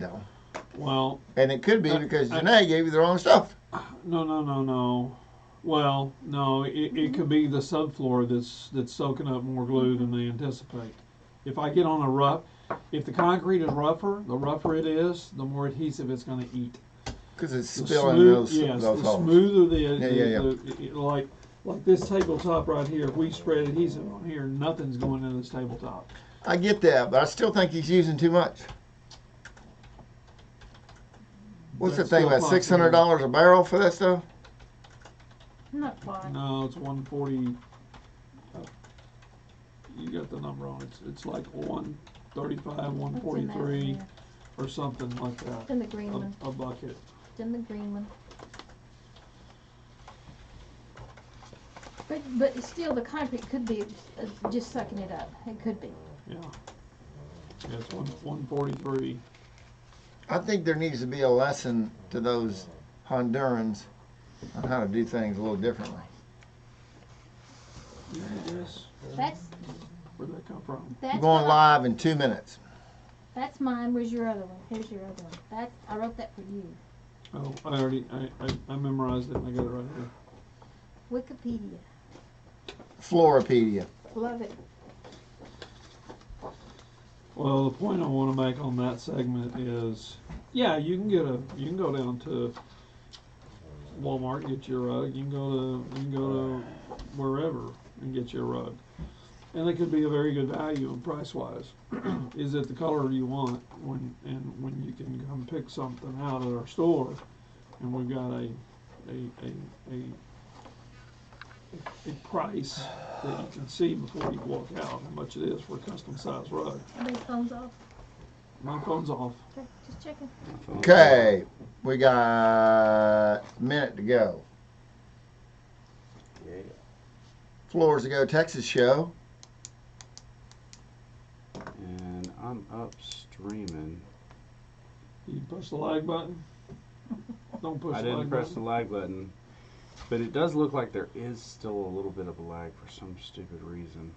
though. Well, And it could be because Janae gave you the wrong stuff. no. Well, no, it could be the subfloor that's soaking up more glue than they anticipate. If I get on a rough, if the concrete is rougher, the rougher it is, the more adhesive it's going to eat. Because it's The spilling smooth, those the holes. smoother the, Yeah. like this tabletop right here. If we spread adhesive on here, nothing's going into this tabletop. I get that, but I still think he's using too much. What's That's the thing still about possible. $600 a barrel for that stuff? Not quite. No, it's 140. You got the number on it. It's like 135, What's in that 143, there? or something like that. It's in the green one. A bucket. It's in the green one. But still, the concrete could be just sucking it up. It could be. Yeah. Yeah, it's 143. I think there needs to be a lesson to those Hondurans on how to do things a little differently. Yes. That's Where'd that come from? that's I'm going what I- live in 2 minutes. That's mine. Where's your other one? Here's your other one. I wrote that for you. Oh, I memorized it and I got it right here. Wikipedia. Floripedia. Love it. Well, the point I want to make on that segment is, yeah, you can go down to Walmart and get your rug. You can go to wherever and get your rug, and they could be a very good value and price wise. Is it the color you want when you can come pick something out at our store, and we've got a price that you can see before you walk out how much it is for a custom size rug. Everybody's phone's off. My phone's off. Okay, just checking. Okay, we got a minute to go. Yeah. Floors to Go Texas show. And I'm up streaming. You push the lag button. Don't push I the didn't lag press button. the lag button, but it does look like there is still a little bit of a lag for some stupid reason.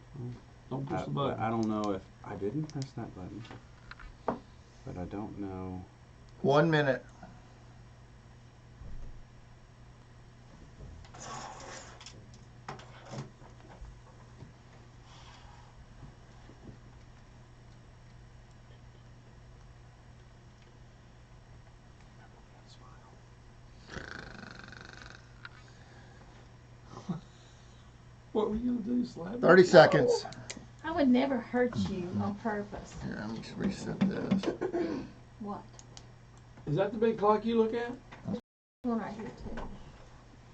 Don't push the button. I don't know if I didn't press that button, but I don't know. 1 minute. What were you gonna do, slap? 30 seconds. I would never hurt you on purpose. Here, let me just reset this. What? Is that the big clock you look at? One right here too.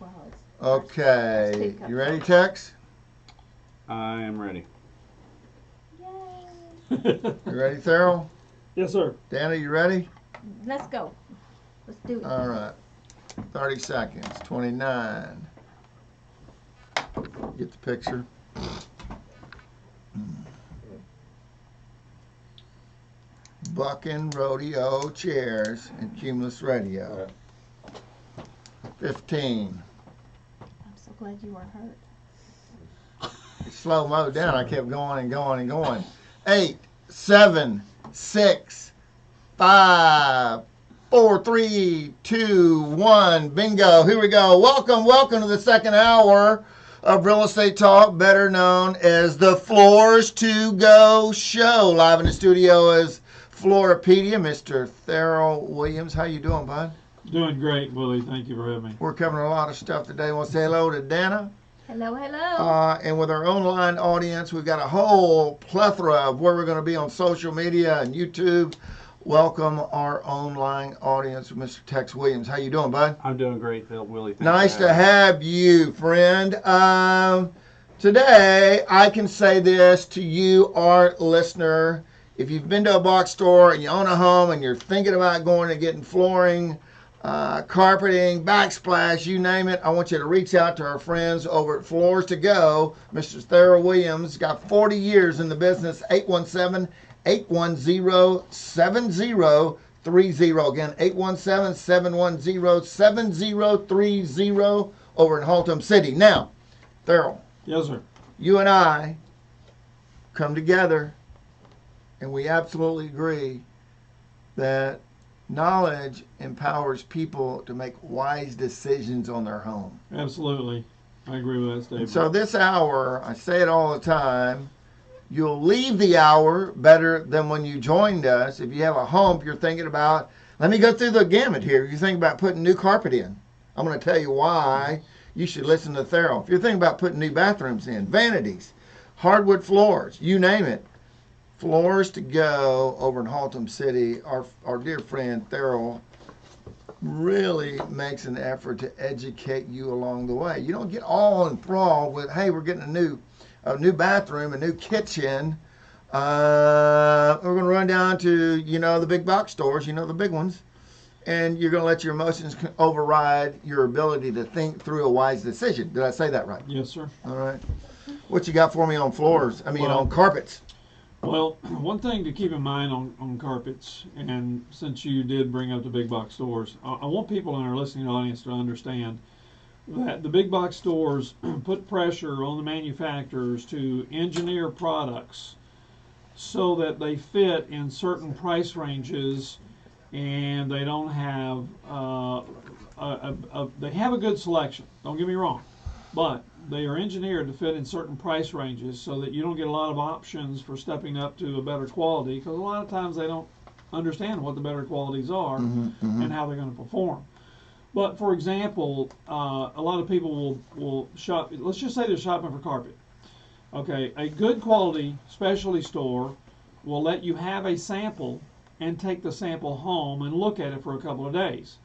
Wow, it's Okay, you ready, Tex? I am ready. Yay! You ready, Thurl? Yes, sir. Dana, you ready? Let's go. Let's do it. All right. 30 seconds. 29. Get the picture. Bucking Rodeo Chairs and Cumulus Radio. 15. I'm so glad you weren't hurt. Slow mo down. I kept going and going and going. 8, 7, 6, 5, 4, 3, 2, 1. Bingo. Here we go. Welcome to the second hour of Real Estate Talk, better known as the Floors to Go show. Live in the studio is Floripedia, Mr. Thurl Williams. How you doing, bud? Doing great, Willie. Thank you for having me. We're covering a lot of stuff today. Want to say hello to Dana? Hello, hello. And with our online audience, we've got a whole plethora of where we're going to be on social media and YouTube. Welcome our online audience, Mr. Tex Williams. How you doing, bud? I'm doing great, Phil. Willie. Thanks Nice for to having have you, friend. Today, I can say this to you, our listener. If you've been to a box store and you own a home and you're thinking about going and getting flooring, carpeting, backsplash, you name it, I want you to reach out to our friends over at Floors to Go. Mr. Thurl Williams got 40 years in the business. 817-810-7030. Again, 817-710-7030 over in Haltom City. Now, Thurl, Yes, sir. you and I come together and we absolutely agree that knowledge empowers people to make wise decisions on their home. Absolutely. I agree with that statement. So this hour, I say it all the time, you'll leave the hour better than when you joined us. If you have a hump you're thinking about, let me go through the gamut here. If you think about putting new carpet in, I'm going to tell you why you should listen to Thero. If you're thinking about putting new bathrooms in, vanities, hardwood floors, you name it, Floors to Go over in Haltom City, our dear friend Thero really makes an effort to educate you along the way. You don't get all enthralled with, hey, we're getting a new bathroom, a new kitchen. We're going to run down to, the big box stores, the big ones, and you're going to let your emotions override your ability to think through a wise decision. Did I say that right? Yes, sir. All right. What you got for me on floors? On carpets? Well, one thing to keep in mind on carpets, and since you did bring up the big box stores, I want people in our listening audience to understand that the big box stores put pressure on the manufacturers to engineer products so that they fit in certain price ranges, and they don't have they have a good selection. Don't get me wrong, but they are engineered to fit in certain price ranges so that you don't get a lot of options for stepping up to a better quality, because a lot of times they don't understand what the better qualities are and how they're going to perform. But for example, a lot of people will shop. Let's just say they're shopping for carpet. Okay, a good quality specialty store will let you have a sample and take the sample home and look at it for a couple of days.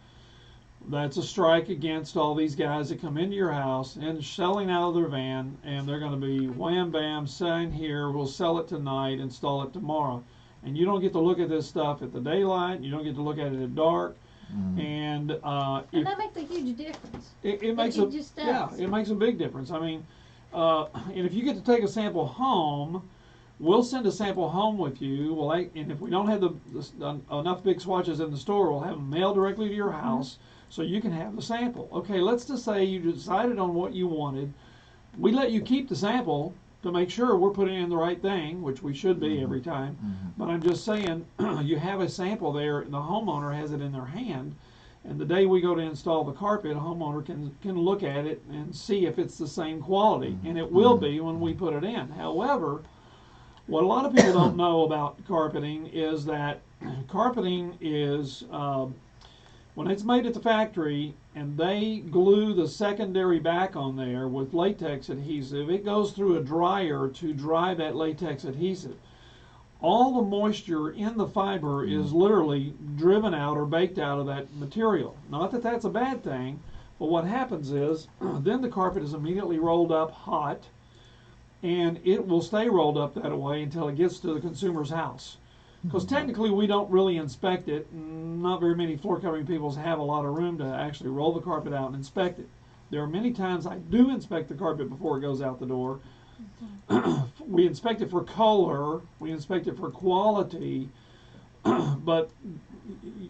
That's a strike against all these guys that come into your house and selling out of their van, and they're going to be wham bam, sign here, we'll sell it tonight, install it tomorrow. And you don't get to look at this stuff at the daylight, you don't get to look at it at dark. And that makes a huge difference. It makes it makes a big difference. And if you get to take a sample home, we'll send a sample home with you. And if we don't have enough big swatches in the store, we'll have them mailed directly to your house so you can have the sample. Okay, let's just say you decided on what you wanted. We let you keep the sample to make sure we're putting in the right thing, which we should be every time. But I'm just saying, you have a sample there, and the homeowner has it in their hand, and the day we go to install the carpet, a homeowner can look at it and see if it's the same quality, and it will be when we put it in. However, what a lot of people don't know about carpeting is that carpeting is, when it's made at the factory and they glue the secondary back on there with latex adhesive, it goes through a dryer to dry that latex adhesive. All the moisture in the fiber is literally driven out or baked out of that material. Not that that's a bad thing, but what happens is then the carpet is immediately rolled up hot, and it will stay rolled up that way until it gets to the consumer's house. Because technically we don't really inspect it. Not very many floor covering people have a lot of room to actually roll the carpet out and inspect it. There are many times I do inspect the carpet before it goes out the door. We inspect it for color, we inspect it for quality, but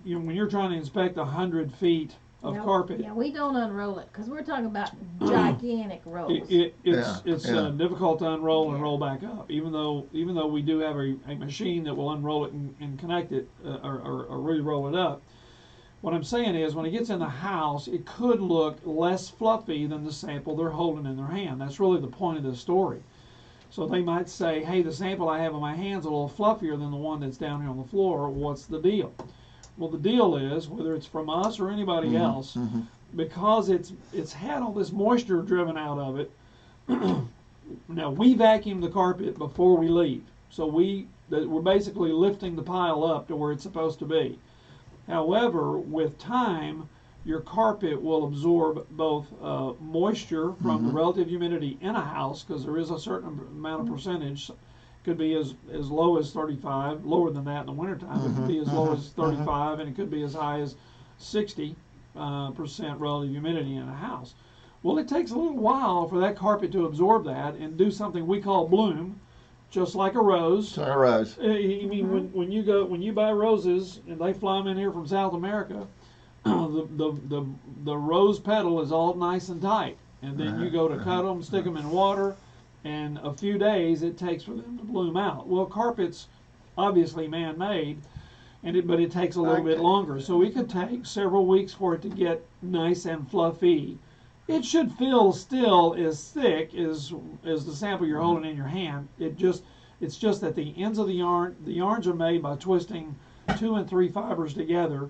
when you're trying to inspect 100 feet of carpet. Yeah, we don't unroll it because we're talking about gigantic rolls. It's difficult to unroll and roll back up, even though we do have a machine that will unroll it and connect it or re-roll it up. What I'm saying is, when it gets in the house, it could look less fluffy than the sample they're holding in their hand. That's really the point of this story. So they might say, hey, the sample I have in my hand's a little fluffier than the one that's down here on the floor. What's the deal? Well, the deal is, whether it's from us or anybody else, because it's had all this moisture driven out of it. Now, we vacuum the carpet before we leave. So we're basically lifting the pile up to where it's supposed to be. However, with time, your carpet will absorb both moisture from the relative humidity in a house, because there is a certain amount of percentage. Could be as low as 35, lower than that in the wintertime. It could be as low as 35, and it could be as high as 60% relative humidity in a house. Well, it takes a little while for that carpet to absorb that and do something we call bloom, just like a rose. Just like a rose. I mean, when you buy roses and they fly them in here from South America, the rose petal is all nice and tight, and then you go to cut them, stick them in water, and a few days it takes for them to bloom out. Well, carpet's obviously man-made, but it takes a little bit Okay. longer. So we could take several weeks for it to get nice and fluffy. It should feel still as thick as the sample you're holding in your hand. It's just that the ends of the yarns are made by twisting 2 and 3 fibers together,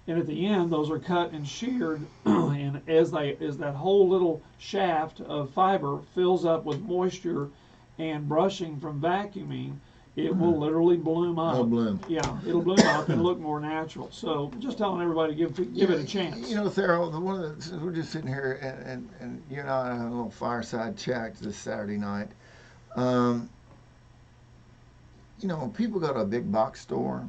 and at the end those are cut and sheared. And as that whole little shaft of fiber fills up with moisture and brushing from vacuuming, it will literally bloom up. It'll bloom. Yeah, it'll bloom up and look more natural. So just telling everybody to give it a chance. You know, Thero, we're just sitting here, and you and I have a little fireside chat this Saturday night. You know, when people go to a big box store,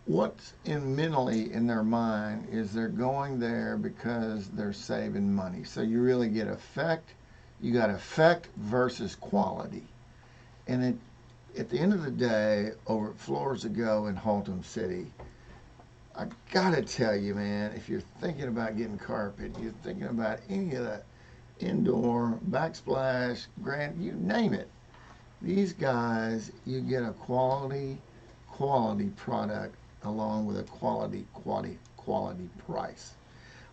what's mentally in their mind is they're going there because they're saving money. So you really get effect. You got effect versus quality. And at the end of the day, over at Floors to Go in Haltom City, I gotta tell you, man, if you're thinking about getting carpet, you're thinking about any of that indoor, backsplash, you name it. These guys, you get a quality product along with a quality price.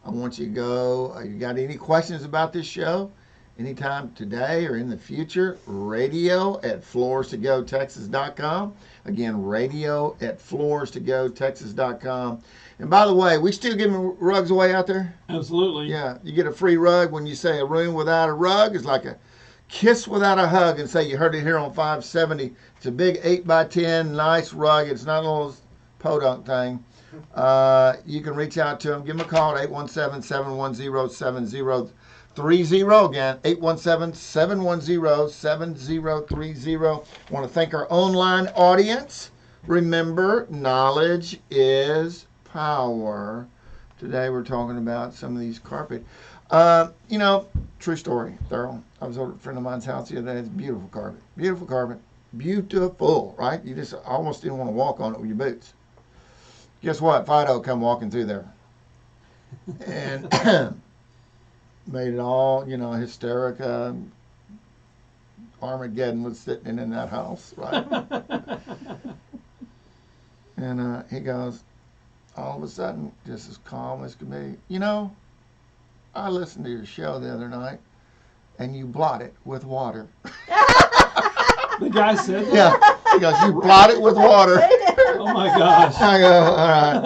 I want you to go. You got any questions about this show? Anytime today or in the future, radio@floorstogotexas.com. Again, radio@floorstogotexas.com. And by the way, we still giving rugs away out there? Absolutely. Yeah, you get a free rug when you say a room without a rug is like a kiss without a hug, and say you heard it here on 570. It's a big 8x10 nice rug. It's not a little podunk thing. You can reach out to them. Give them a call at 817-710-7030. Again, 817-710-7030. Want to thank our online audience. Remember, knowledge is power. Today we're talking about some of these carpet. You know, true story, Thurl. I was over at a friend of mine's house the other day. It's beautiful carpet. Beautiful carpet. Beautiful, right? You just almost didn't want to walk on it with your boots. Guess what? Fido come walking through there. And made it all, you know, hysterica. Armageddon was sitting in that house, right? And he goes, all of a sudden, just as calm as could be, you know, I listened to your show the other night, and you blot it with water. The guy said that? Yeah. He goes, you blot it with water. Oh my gosh. I go, all right.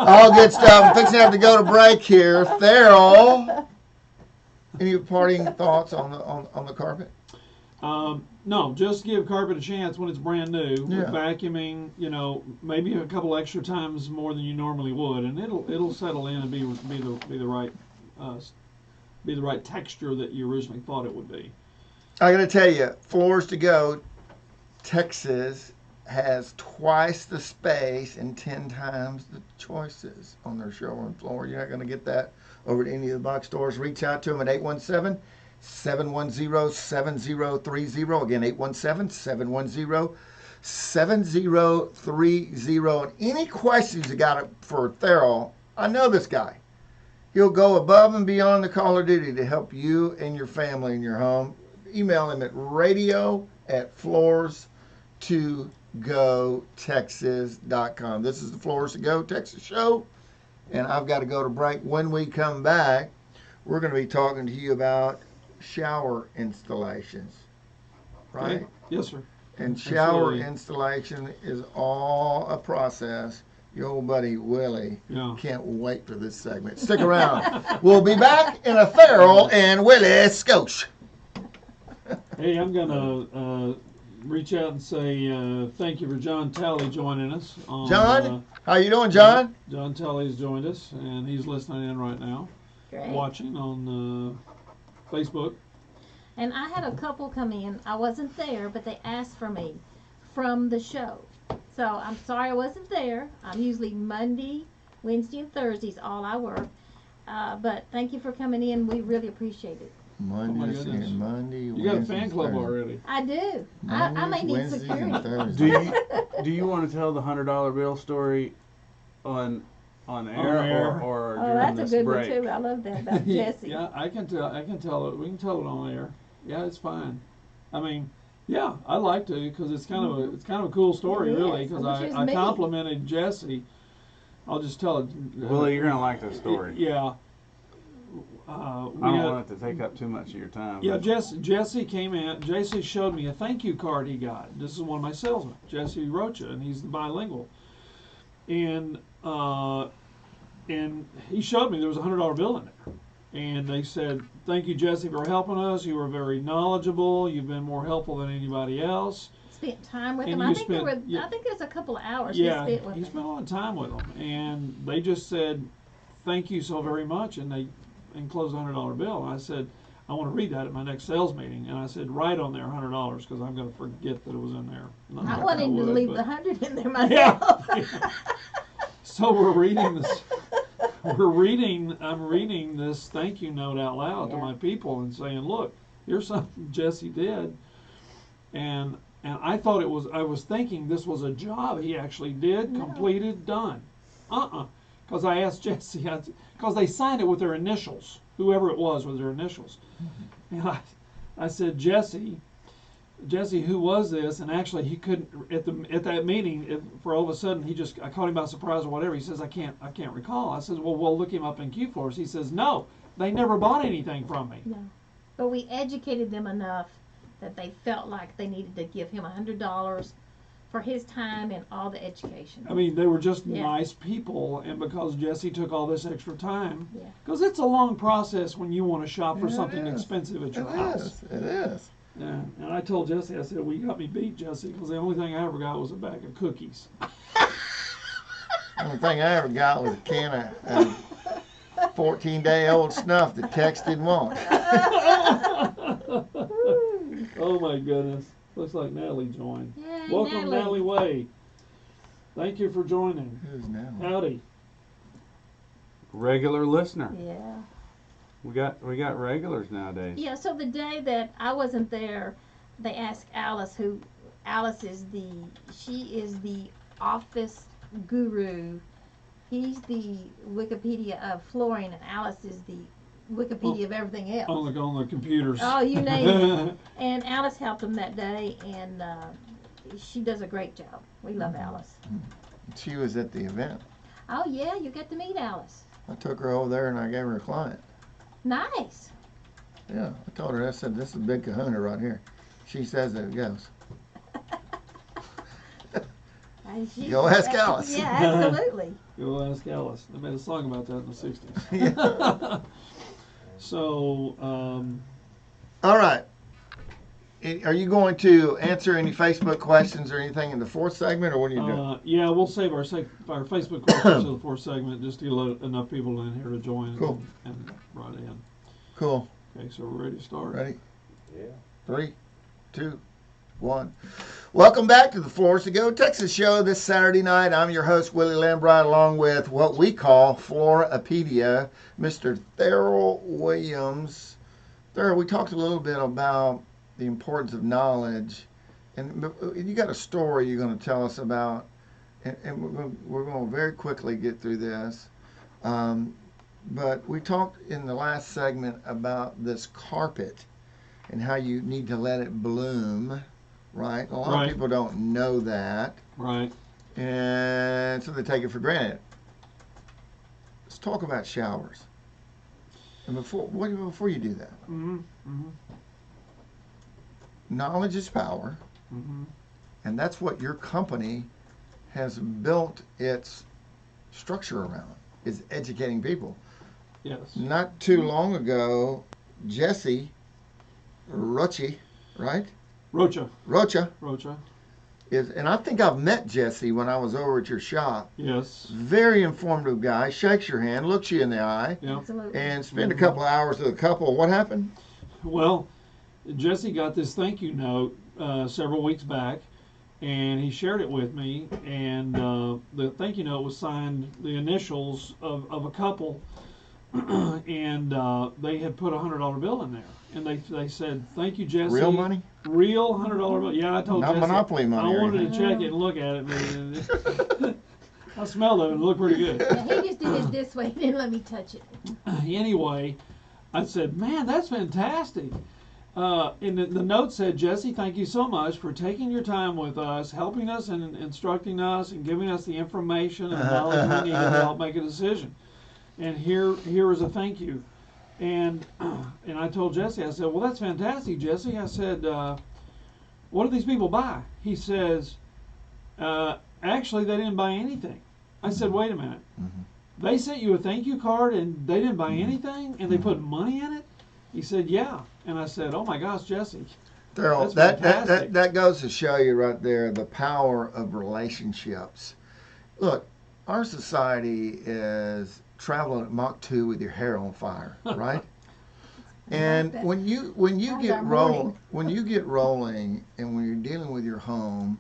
All good stuff. I'm fixing to have to go to break here. Thurl, any parting thoughts on the carpet? No, just give carpet a chance when it's brand new. Yeah. With vacuuming, you know, maybe a couple extra times more than you normally would, and it'll settle in and be the right texture that you originally thought it would be. I got to tell you, Floors to Go Texas has twice the space and 10 times the choices on their showroom floor. You're not going to get that over at any of the box stores. Reach out to them at 817-710-7030. Again, 817-710-7030. And any questions you got for Thurl, I know this guy. He'll go above and beyond the call of duty to help you and your family in your home. Email him at radio@floorstogotexas.com. This is the Floors to Go Texas show, and I've got to go to break. When we come back, we're going to be talking to you about shower installations, right? Okay. Yes, sir. And shower Absolutely. installation is all a process. Your old buddy Willie Yeah. can't wait for this segment. Stick around. We'll be back in a Thurl and Willie Scotia. Hey, I'm gonna reach out and say thank you for John Talley joining us. On, John, how you doing, John? John Talley's joined us, and he's listening in right now, Great. watching on Facebook. And I had a couple come in. I wasn't there, but they asked for me from the show. So I'm sorry I wasn't there. I'm usually Monday, Wednesday, and Thursdays all I work. But thank you for coming in. We really appreciate it. Monday, goodness. Monday, You got a Wednesday, fan club Thursday. already. I do. I may Mondays, need Wednesdays, and security. Thursdays. Do you want to tell the $100 bill story on air, air. or Oh, during that's a this good break? one too. I love that about Jesse. Yeah, I can tell it. We can tell it on air. Yeah, it's fine. I mean, Yeah, I like to because it's kind of a cool story, It really. is, Because which is I me. complimented Jesse. I'll just tell it. Willie, you're gonna like this story. Yeah. We I don't had- want it to take up too much of your time. Yeah, but- Jesse came in. Jesse showed me a thank you card he got. This is one of my salesmen, Jesse Rocha, and he's bilingual. And he showed me there was a $100 bill in there, and they said, "Thank you, Jesse, for helping us. You were very knowledgeable. You've been more helpful than anybody else." Spent time with And them. you I think spent- there were. yeah. I think there's a couple of hours Yeah, he spent with he them. spent a lot of time with them, and they just said, "Thank you so very much," and they enclosed a $100 bill. And I said, "I want to read that at my next sales meeting," and I said, "Write on there $100 because I'm going to forget that it was in there." Not I that wanted to would, leave but- the 100 in there Yeah. myself. So we're reading this. I'm reading this thank you note out loud to Yeah. my people and saying, "Look, here's something Jesse did," and I thought it was. I was thinking this was a job he actually did, No. completed, done. Because I asked Jesse, because they signed it with their initials, whoever it was with their initials, and I said, Jesse, who was this? And actually, he couldn't at that meeting. For all of a sudden, I caught him by surprise or whatever. He says, I can't recall. I said, well, we'll look him up in Q-Force. He says, no, they never bought anything from me. No. But we educated them enough that they felt like they needed to give him $100 for his time and all the education. I mean, they were just Yeah. nice people, and because Jesse took all this extra time, Yeah. because it's a long process when you want to shop for Yeah, it something is. expensive at It your house. is. It is. Yeah, and I told Jesse, I said, well, you got me beat, Jesse, because the only thing I ever got was a bag of cookies. Only thing I ever got was a can of 14-day-old snuff that Tex didn't want. Oh my goodness. Looks like Natalie joined. Yay, Welcome, Natalie Way. Thank you for joining. Who's now? Howdy. Regular listener. Yeah. We got regulars nowadays. Yeah, so the day that I wasn't there, they asked Alice, she is the office guru. He's the Wikipedia of flooring, and Alice is the Wikipedia of everything else. On the computers. Oh, you name it. And Alice helped him that day, and she does a great job. We love Alice. She was at the event. Oh, yeah, you get to meet Alice. I took her over there and I gave her a client. Nice. Yeah, I told her, I said, this is a big kahuna right here. She says that it goes. And she- Go ask Alice. Yeah, absolutely. Go ask Alice. They made a song about that in the 60s. Yeah. So, All right. Are you going to answer any Facebook questions or anything in the fourth segment, or what are you doing? yeah, we'll save our Facebook questions to the fourth segment just to let enough people in here to join Cool. and write in. Cool. Okay, so we're ready to start. Ready? Yeah. 3, 2, 1. Welcome back to the Floors to Go Texas show this Saturday night. I'm your host, Willie Lambright, along with what we call Florapedia, Mr. Thurl Williams. Thurl, we talked a little bit about the importance of knowledge, and you got a story you're going to tell us about, and we're going to very quickly get through this. But we talked in the last segment about this carpet and how you need to let it bloom, right? A lot Right. of people don't know that, Right. and so they take it for granted. Let's talk about showers. And before you do that, Mm-hmm. Mm-hmm. knowledge is power, Mm-hmm. and that's what your company has built its structure around, is educating people. Yes. Not too long ago, Jesse Rocha, right? Rocha. Rocha Rocha. is, and I think I've met Jesse when I was over at your shop. Yes. Very informative guy, shakes your hand, looks you in the eye, Yeah. Absolutely. and spend a couple of hours with a couple. What happened? Well, Jesse got this thank you note several weeks back, and he shared it with me. And the thank you note was signed the initials of a couple, and they had put a $100 bill in there. And they said, "Thank you, Jesse." Real money? Real $100 bill. Yeah, I told Not Jesse. Monopoly money I or wanted to anything. check it and look at it, but I smelled it and it looked pretty good. Yeah, he just did it this way. He didn't let me touch it. Anyway, I said, "Man, that's fantastic." And the note said, Jesse, thank you so much for taking your time with us, helping us and instructing us and giving us the information and knowledge we need to help make a decision. And here is a thank you. And I told Jesse, I said, well, that's fantastic, Jesse. I said, what do these people buy? He says, actually, they didn't buy anything. I said, wait a minute. They sent you a thank you card and they didn't buy anything and they put money in it? He said, yeah. And I said, oh my gosh, Jesse. Daryl, that goes to show you right there the power of relationships. Look, our society is traveling at Mach 2 with your hair on fire, right? And when you get rolling, and when you're dealing with your home,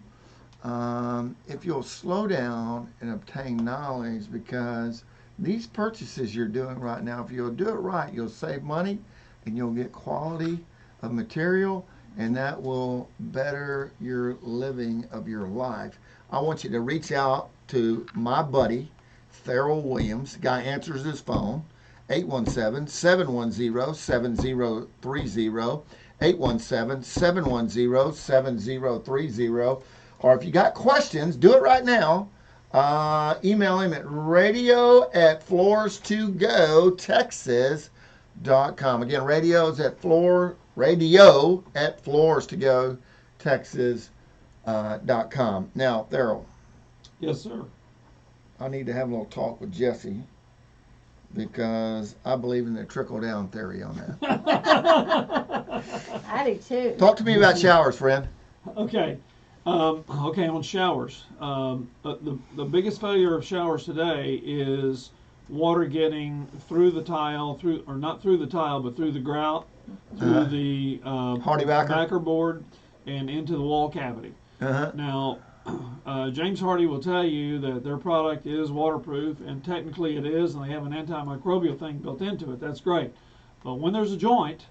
if you'll slow down and obtain knowledge, because these purchases you're doing right now, if you'll do it right, you'll save money and you'll get quality of material, and that will better your living of your life. I want you to reach out to my buddy, Farrell Williams. The guy answers his phone, 817-710-7030, 817-710-7030. Or if you got questions, do it right now. Email him at radio@floors2go-texas.com. Again, radio at floors2go-texas.com. Now, Farrell. Yes, sir. I need to have a little talk with Jesse because I believe in the trickle-down theory on that. I do too. Talk to me about showers, friend. Okay. On showers. The biggest failure of showers today is water getting through the tile, or not through the tile, but through the grout, through the Hardy backer board, and into the wall cavity. Now, James Hardie will tell you that their product is waterproof, and technically it is, and they have an antimicrobial thing built into it. That's great. But when there's a joint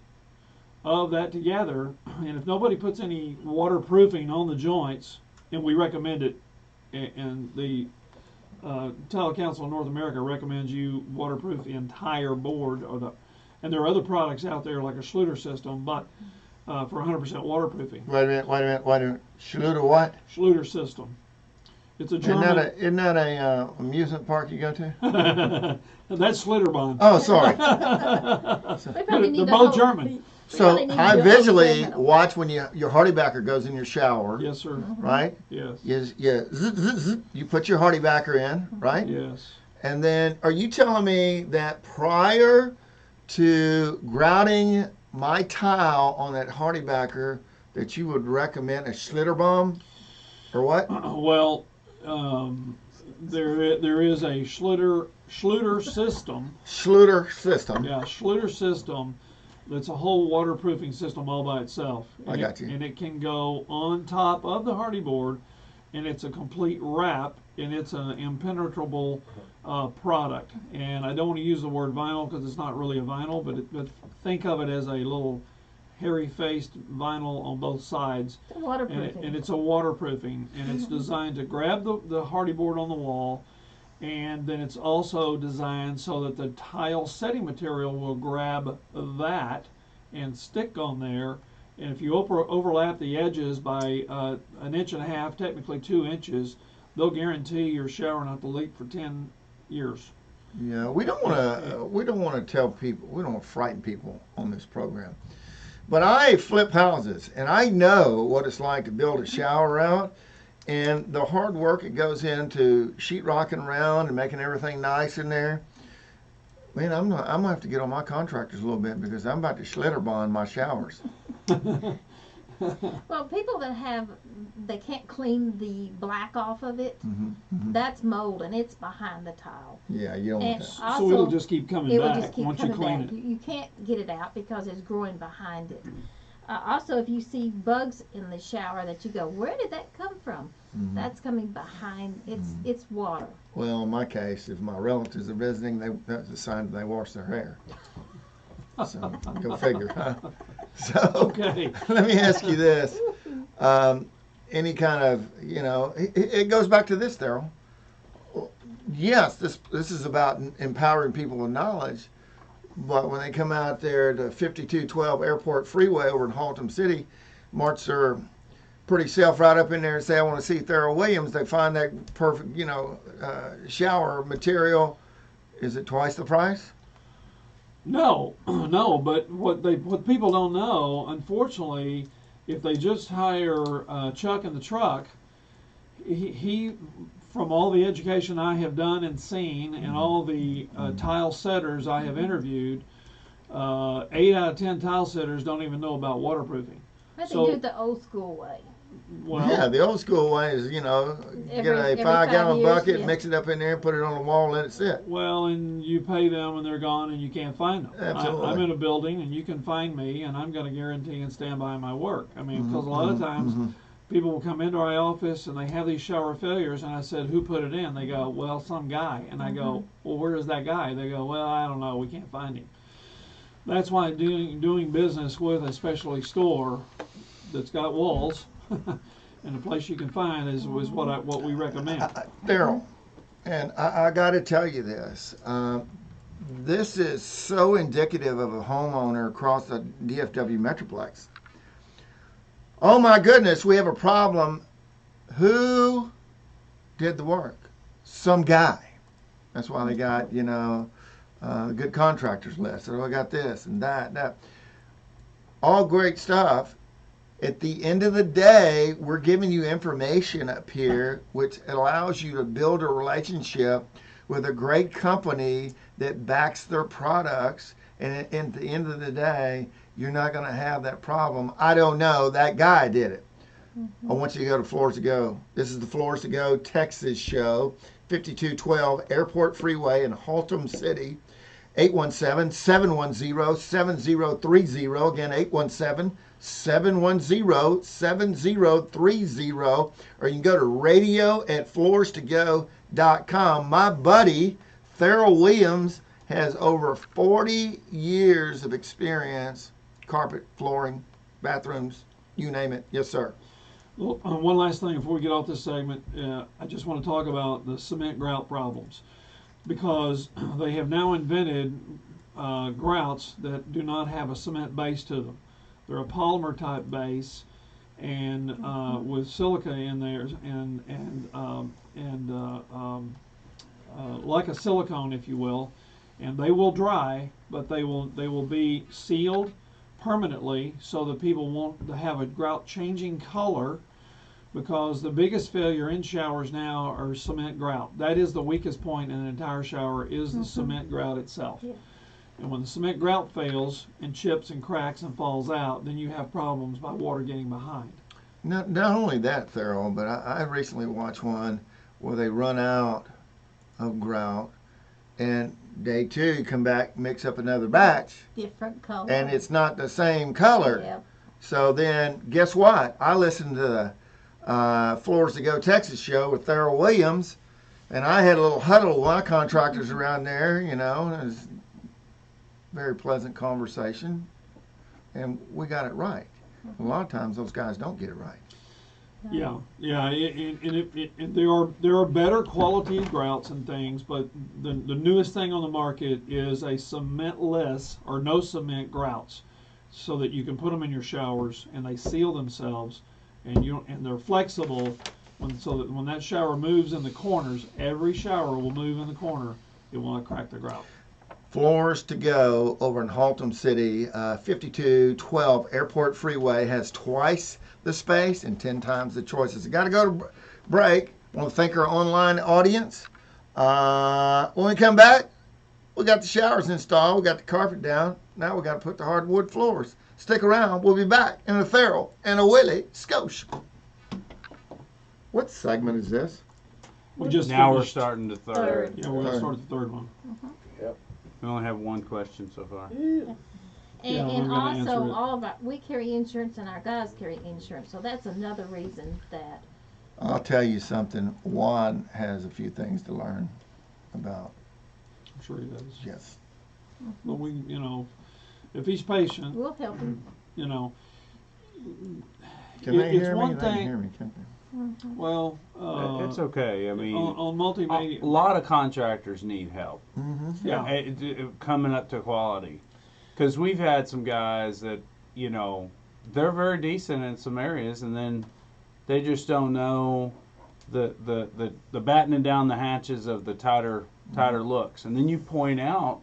of that together, and if nobody puts any waterproofing on the joints, and we recommend it, and the Tile Council of North America recommends you waterproof the entire board, and there are other products out there like a Schluter system, but for 100% waterproofing. Wait a minute. Schluter what? Schluter system. It's a German. Isn't that a amusement park you go to? That's Schlitterbahn. Oh, sorry. They're both German. So I visually watch when your Hardybacker goes in your shower. Yes, sir. Right? Yes. You put your Hardybacker in, right? Yes. And then, are you telling me that prior to grouting my tile on that Hardybacker, that you would recommend a Schlitterbahn, or what? Well, there is a Schluter system. Schluter system. Yeah, Schluter system. That's a whole waterproofing system all by itself. I got you. And it can go on top of the Hardie board, and it's a complete wrap, and it's an impenetrable product. And I don't want to use the word vinyl because it's not really a vinyl, but think of it as a little hairy-faced vinyl on both sides. Waterproofing. And it's a waterproofing, and it's designed to grab the Hardie board on the wall, and then it's also designed so that the tile setting material will grab that and stick on there. And if you overlap the edges by 1.5 inches, technically 2 inches, they'll guarantee your shower not to leak for 10 years. Yeah, we don't want to tell people, we don't want to frighten people on this program. But I flip houses, and I know what it's like to build a shower out, and the hard work it goes into sheetrocking around and making everything nice in there. Man, I'm gonna have to get on my contractors a little bit because I'm about to Schlitterbahn my showers. Well, people that they can't clean the black off of it, that's mold, and it's behind the tile. Yeah, you don't want that. So it'll just keep coming back once you clean it. You can't get it out because it's growing behind it. Also, if you see bugs in the shower that you go, where did that come from? That's coming behind. It's water. Well, in my case, if my relatives are visiting, that's a sign that they wash their hair. So go figure, huh? So Okay. let me ask you this: any kind of, it goes back to this, Daryl. Yes, this is about empowering people with knowledge. But when they come out there to 5212 Airport Freeway over in Haltom City, march their pretty self right up in there and say, I want to see Thurl Williams, they find that perfect, shower material. Is it twice the price? No, no. But what people don't know, unfortunately, if they just hire Chuck in the truck, he from all the education I have done and seen, and all the tile setters I have interviewed, 8 out of 10 tile setters don't even know about waterproofing. But they So- do it the old school way. Well, Yeah, the old school way is, get Every a 5 5 gallon years, bucket, yeah. mix it up in there, put it on the wall, and let it sit. well, and you pay them and they're gone and you can't find them. Absolutely. I'm in a building and you can find me and I'm going to guarantee and stand by my work. I mean, because a lot of times people will come into our office and they have these shower failures, and I said, who put it in? They go, well, some guy. And I go, well, where is that guy? They go, well, I don't know, we can't find him. That's why doing business with a specialty store that's got walls and a place you can find is what we recommend. Daryl, and I got to tell you this. This is so indicative of a homeowner across the DFW Metroplex. Oh my goodness, we have a problem. Who did the work? Some guy. That's why they got, good contractors list. So I got this and that. All great stuff. At the end of the day, we're giving you information up here which allows you to build a relationship with a great company that backs their products. And at the end of the day, you're not going to have that problem. I don't know. That guy did it. I want you to go to Floors to Go. This is the Floors to Go Texas show, 5212 Airport Freeway in Haltom City. 817-710-7030. Again, 817-710-7030. Or you can go to radio@floorstogo.com. My buddy, Thurl Williams, has over 40 years of experience, carpet, flooring, bathrooms, you name it. Yes, sir. Well, one last thing before we get off this segment, I just want to talk about the cement grout problems, because they have now invented grouts that do not have a cement base to them. They're a polymer type base, and with silica in there, and like a silicone, if you will, and they will dry, but they will be sealed permanently so that people won't have a grout changing color, because the biggest failure in showers now are cement grout. That is the weakest point in an entire shower, is the cement grout itself. Yeah. And when the cement grout fails and chips and cracks and falls out, then you have problems by water getting behind. Not only that, Thurl, but I recently watched one where they run out of grout, and day 2 come back, mix up another batch, Different color. and it's not the same color. Yep. So then, guess what? I listened to the Floors to Go Texas show with Thurl Williams, and I had a little huddle with my contractors around there, and it was a very pleasant conversation, and we got it right. A lot of times those guys don't get it right. Yeah, and there are better quality grouts and things, but the newest thing on the market is a cementless or no cement grouts, so that you can put them in your showers and they seal themselves, and they're flexible, so that when that shower moves in the corners, every shower will move in the corner. It will not crack the grout. Floors to Go over in Haltom City, 5212 Airport Freeway, has twice the space and 10 times the choices. You got to go to break. I want to thank our online audience. When we come back, we got the showers installed, we got the carpet down. Now we got to put the hardwood floors. Stick around. We'll be back in a Thurl and a Willie Scotia. What segment is this? We just Now we're finished. starting the Third. third. Yeah, we're gonna start the third one. We only have one question so far. And, Yeah, we're and gonna answer also, it. all of our, we carry insurance and our guys carry insurance, so that's another reason that. I'll tell you something. Juan has a few things to learn about. I'm sure he does. Yes. But we, if he's patient, We'll help him. Can It- they it's hear me? one They can thing- hear me, can't they? Well, It's okay. I mean, on a multimedia, lot of contractors need help. yeah. Coming up to quality, because we've had some guys that they're very decent in some areas, and then they just don't know the battening down the hatches of the tighter looks, and then you point out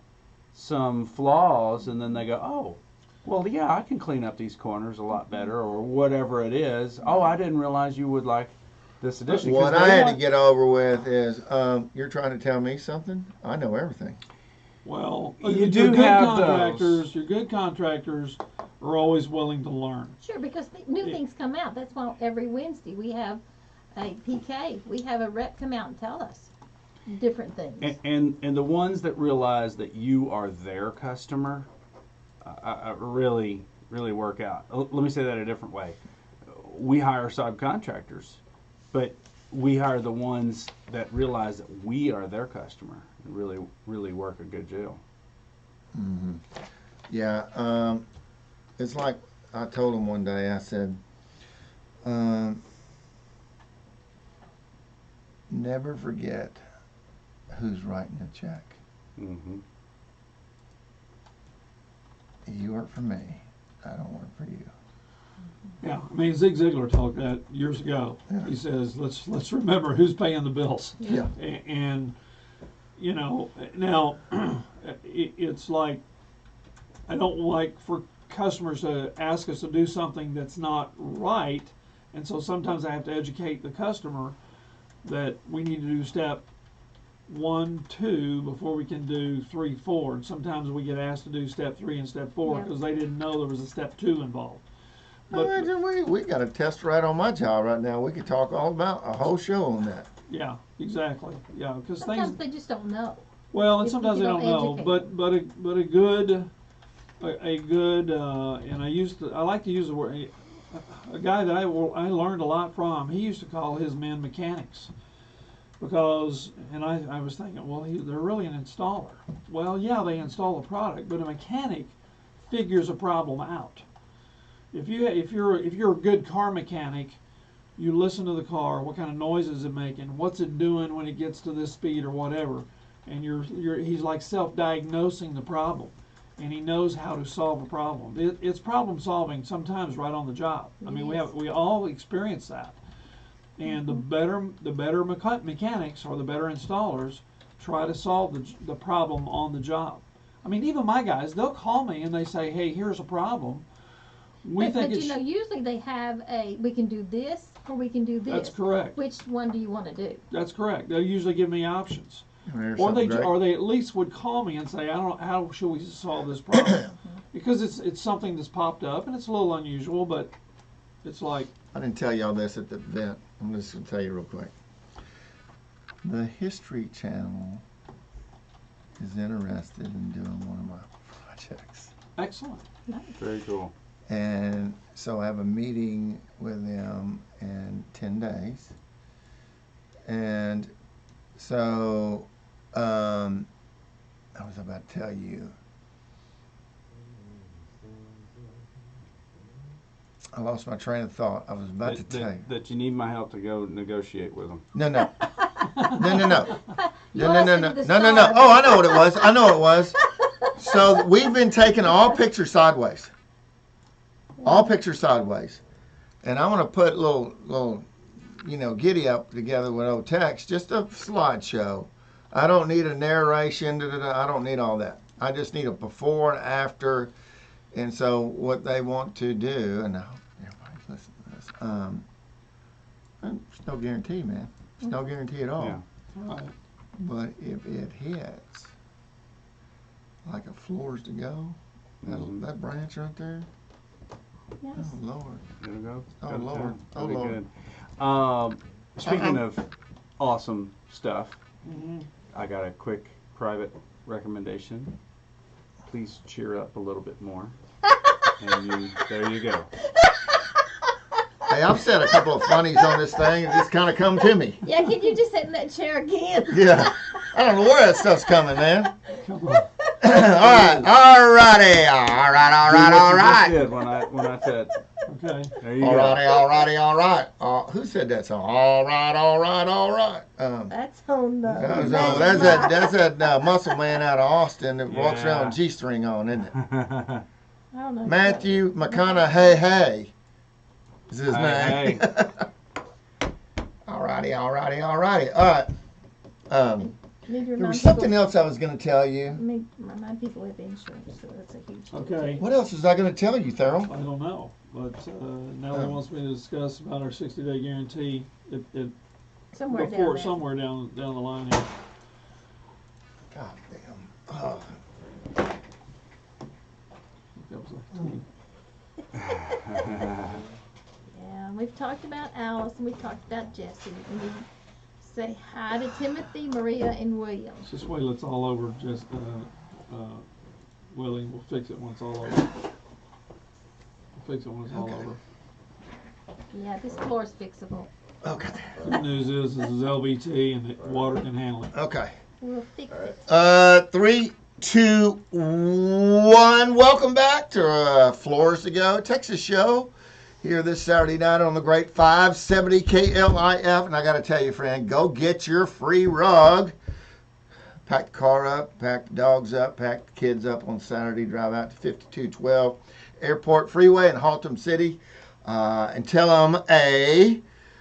some flaws, and then they go, oh, well, yeah, I can clean up these corners a lot better, or whatever it is. Oh, I didn't realize you would like this addition. 'Cause What I had to get over with is, you're trying to tell me something? I know everything. Well, You your do good have contractors. Your good contractors are always willing to learn. Sure, because new Yeah. things come out. That's why every Wednesday we have a PK. We have a rep come out and tell us different things. And the ones that realize that you are their customer, really work out. Let me say that a different way. We hire subcontractors, but we hire the ones that realize that we are their customer and really work a good deal. Mm-hmm. Yeah, it's like I told him one day, I said, never forget who's writing the check. Mm-hmm. You work for me, I don't work for you. Yeah, I mean Zig Ziglar talked that years ago. Yeah. He says, let's remember who's paying the bills. Yeah. And now it's like I don't like for customers to ask us to do something that's not right, and so sometimes I have to educate the customer that we need to do step 1, 2 before we can do 3, 4. And sometimes we get asked to do step 3 and step 4 Yeah. because they didn't know there was a step 2 involved. But We got a test right on my job right now. We could talk all about a whole show on that. yeah, exactly. Yeah, because Sometimes things. they just don't know. Well, and if sometimes you they don't don't know. educate. But a good and I like to use the word a guy that I learned a lot from. He used to call his men mechanics. Because, and I was thinking, well, they're really an installer. Well, yeah, they install a product, but a mechanic figures a problem out. If you're a good car mechanic, you listen to the car. What kind of noise is it making? What's it doing when it gets to this speed or whatever? And he's like self-diagnosing the problem, and he knows how to solve a problem. It's problem solving sometimes right on the job. I mean, Yes. we all experience that. And the better mechanics or the better installers try to solve the problem on the job. I mean, even my guys, they'll call me and they say, "Hey, here's a problem. But usually they have we can do this or we can do this. That's correct. Which one do you want to do? That's correct. They'll usually give me options, Here's or something great. they at least would call me and say, "I don't know how should we solve this problem," because it's something that's popped up and it's a little unusual, but it's like I didn't tell y'all this at the event. I'm just going to tell you real quick. The History Channel is interested in doing one of my projects. excellent. Very cool. And so I have a meeting with them in 10 days. And so I was about to tell you, I lost my train of thought. I was about to tell you. That you need my help to go negotiate with them. No, no. No, no, no. You No, no, no, listen no. to the No, no, no. stars. Oh, I know what it was. I know what it was. So we've been taking all pictures sideways. All pictures sideways. And I want to put little, giddy up together with old text, just a slideshow. I don't need a narration. I don't need all that. I just need a before and after. And so what they want to do, and I hope everybody's listening to this, there's no guarantee, man. There's no guarantee at all. Yeah. Right. But if it hits like a floors to go, that branch right there, Yes. oh Lord. There we go. Oh, Got it Lord. done. Oh, That'd be Lord. good. Speaking of awesome stuff, Mhm. I got a quick private recommendation. Please cheer up a little bit more. And there you go. Hey, I've said a couple of funnies on this thing, and just kind of come to me. Yeah, can you just sit in that chair again? Yeah. I don't know where that stuff's coming, man. Come on. All right. All righty. All right. All Do right. what All you just right. did when I said, Okay. There you All go. righty, all righty, all right. Who said that song? All right, all right, all right. That's on the. That's that muscle man out of Austin that walks around with Yeah. a G-string on, isn't it? I don't know. Matthew McConaughey is his Hey, name. All righty, all righty, all righty. All right. Need to There remind was something people, else I was going to tell you. remind people with insurance, so that's a huge deal. Okay. What else was I going to tell you, Thurl? I don't know, but Nellie wants me to discuss about our 60-day guarantee. It Somewhere before down there. somewhere down the line here. God damn. Oh. That was like Yeah, we've talked about Alice and we've talked about Jesse. And we say hi to Timothy, Maria, and William. just wait till it's all over. Just Willie, we'll fix it when it's all over. We'll fix it when it's all Okay. over. Yeah, this floor's fixable. Okay. Good news is this is LVT and water can handle it. Okay. We'll fix it. 3, 2, 1. Welcome back to Floors to Go, Texas show. Here this Saturday night on the great 570 KLIF. And I got to tell you, friend, go get your free rug. Pack the car up, pack the dogs up, pack the kids up on Saturday. Drive out to 5212 Airport Freeway in Haltom City. And tell them a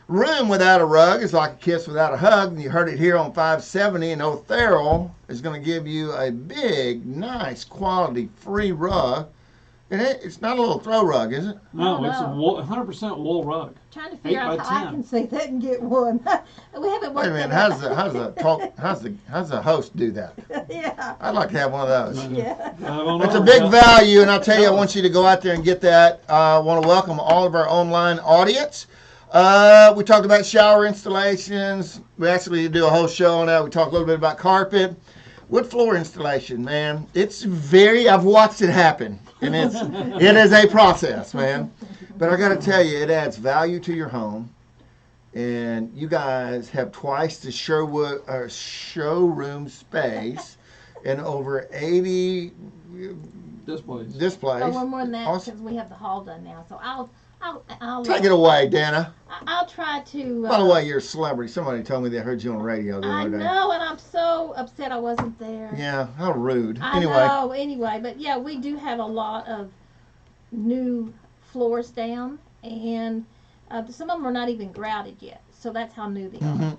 room without a rug is like a kiss without a hug. And you heard it here on 570. And O'Farrell is going to give you a big, nice, quality free rug. And it's not a little throw rug, is it? No, Oh, it's a no. wool, 100% wool rug. Trying to figure 8 out by how I 10. can say that and get one. We haven't Wait worked a minute. that How's the host do that? Yeah. I'd like to have one of those. Yeah. I don't It's a know. big value, and I'll tell you, I want you to go out there and get that. I want to welcome all of our online audience. We talked about shower installations. We actually do a whole show on that. We talked a little bit about carpet. Wood floor installation, man. I've watched it happen, and it is a process, man. But I got to tell you, it adds value to your home. And you guys have twice the showroom space and over 80 Displays. displays. Oh, one more than that Awesome. because we have the hall done now. So I'll Take it away, Dana. I'll try to. By the way, you're a celebrity. Somebody told me they heard you on the radio the I other day. know, and I'm so upset I wasn't there. Yeah, how rude. I Anyway, know. Anyway, but yeah, we do have a lot of new floors down, and some of them are not even grouted yet. So that's how new they are.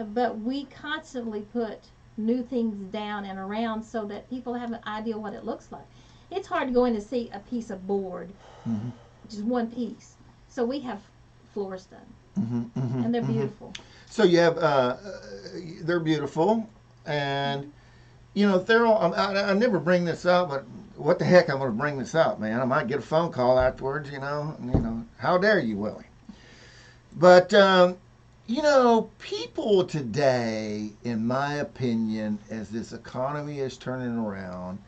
But we constantly put new things down and around so that people have an idea what it looks like. It's hard to go in and see a piece of board, just one piece. So we have floors done, and they're beautiful. So you have, they're beautiful, and you know, Thurl. I never bring this up, but what the heck, I'm going to bring this up, man. I might get a phone call afterwards. You know, how dare you, Willie? But you know, people today, in my opinion, as this economy is turning around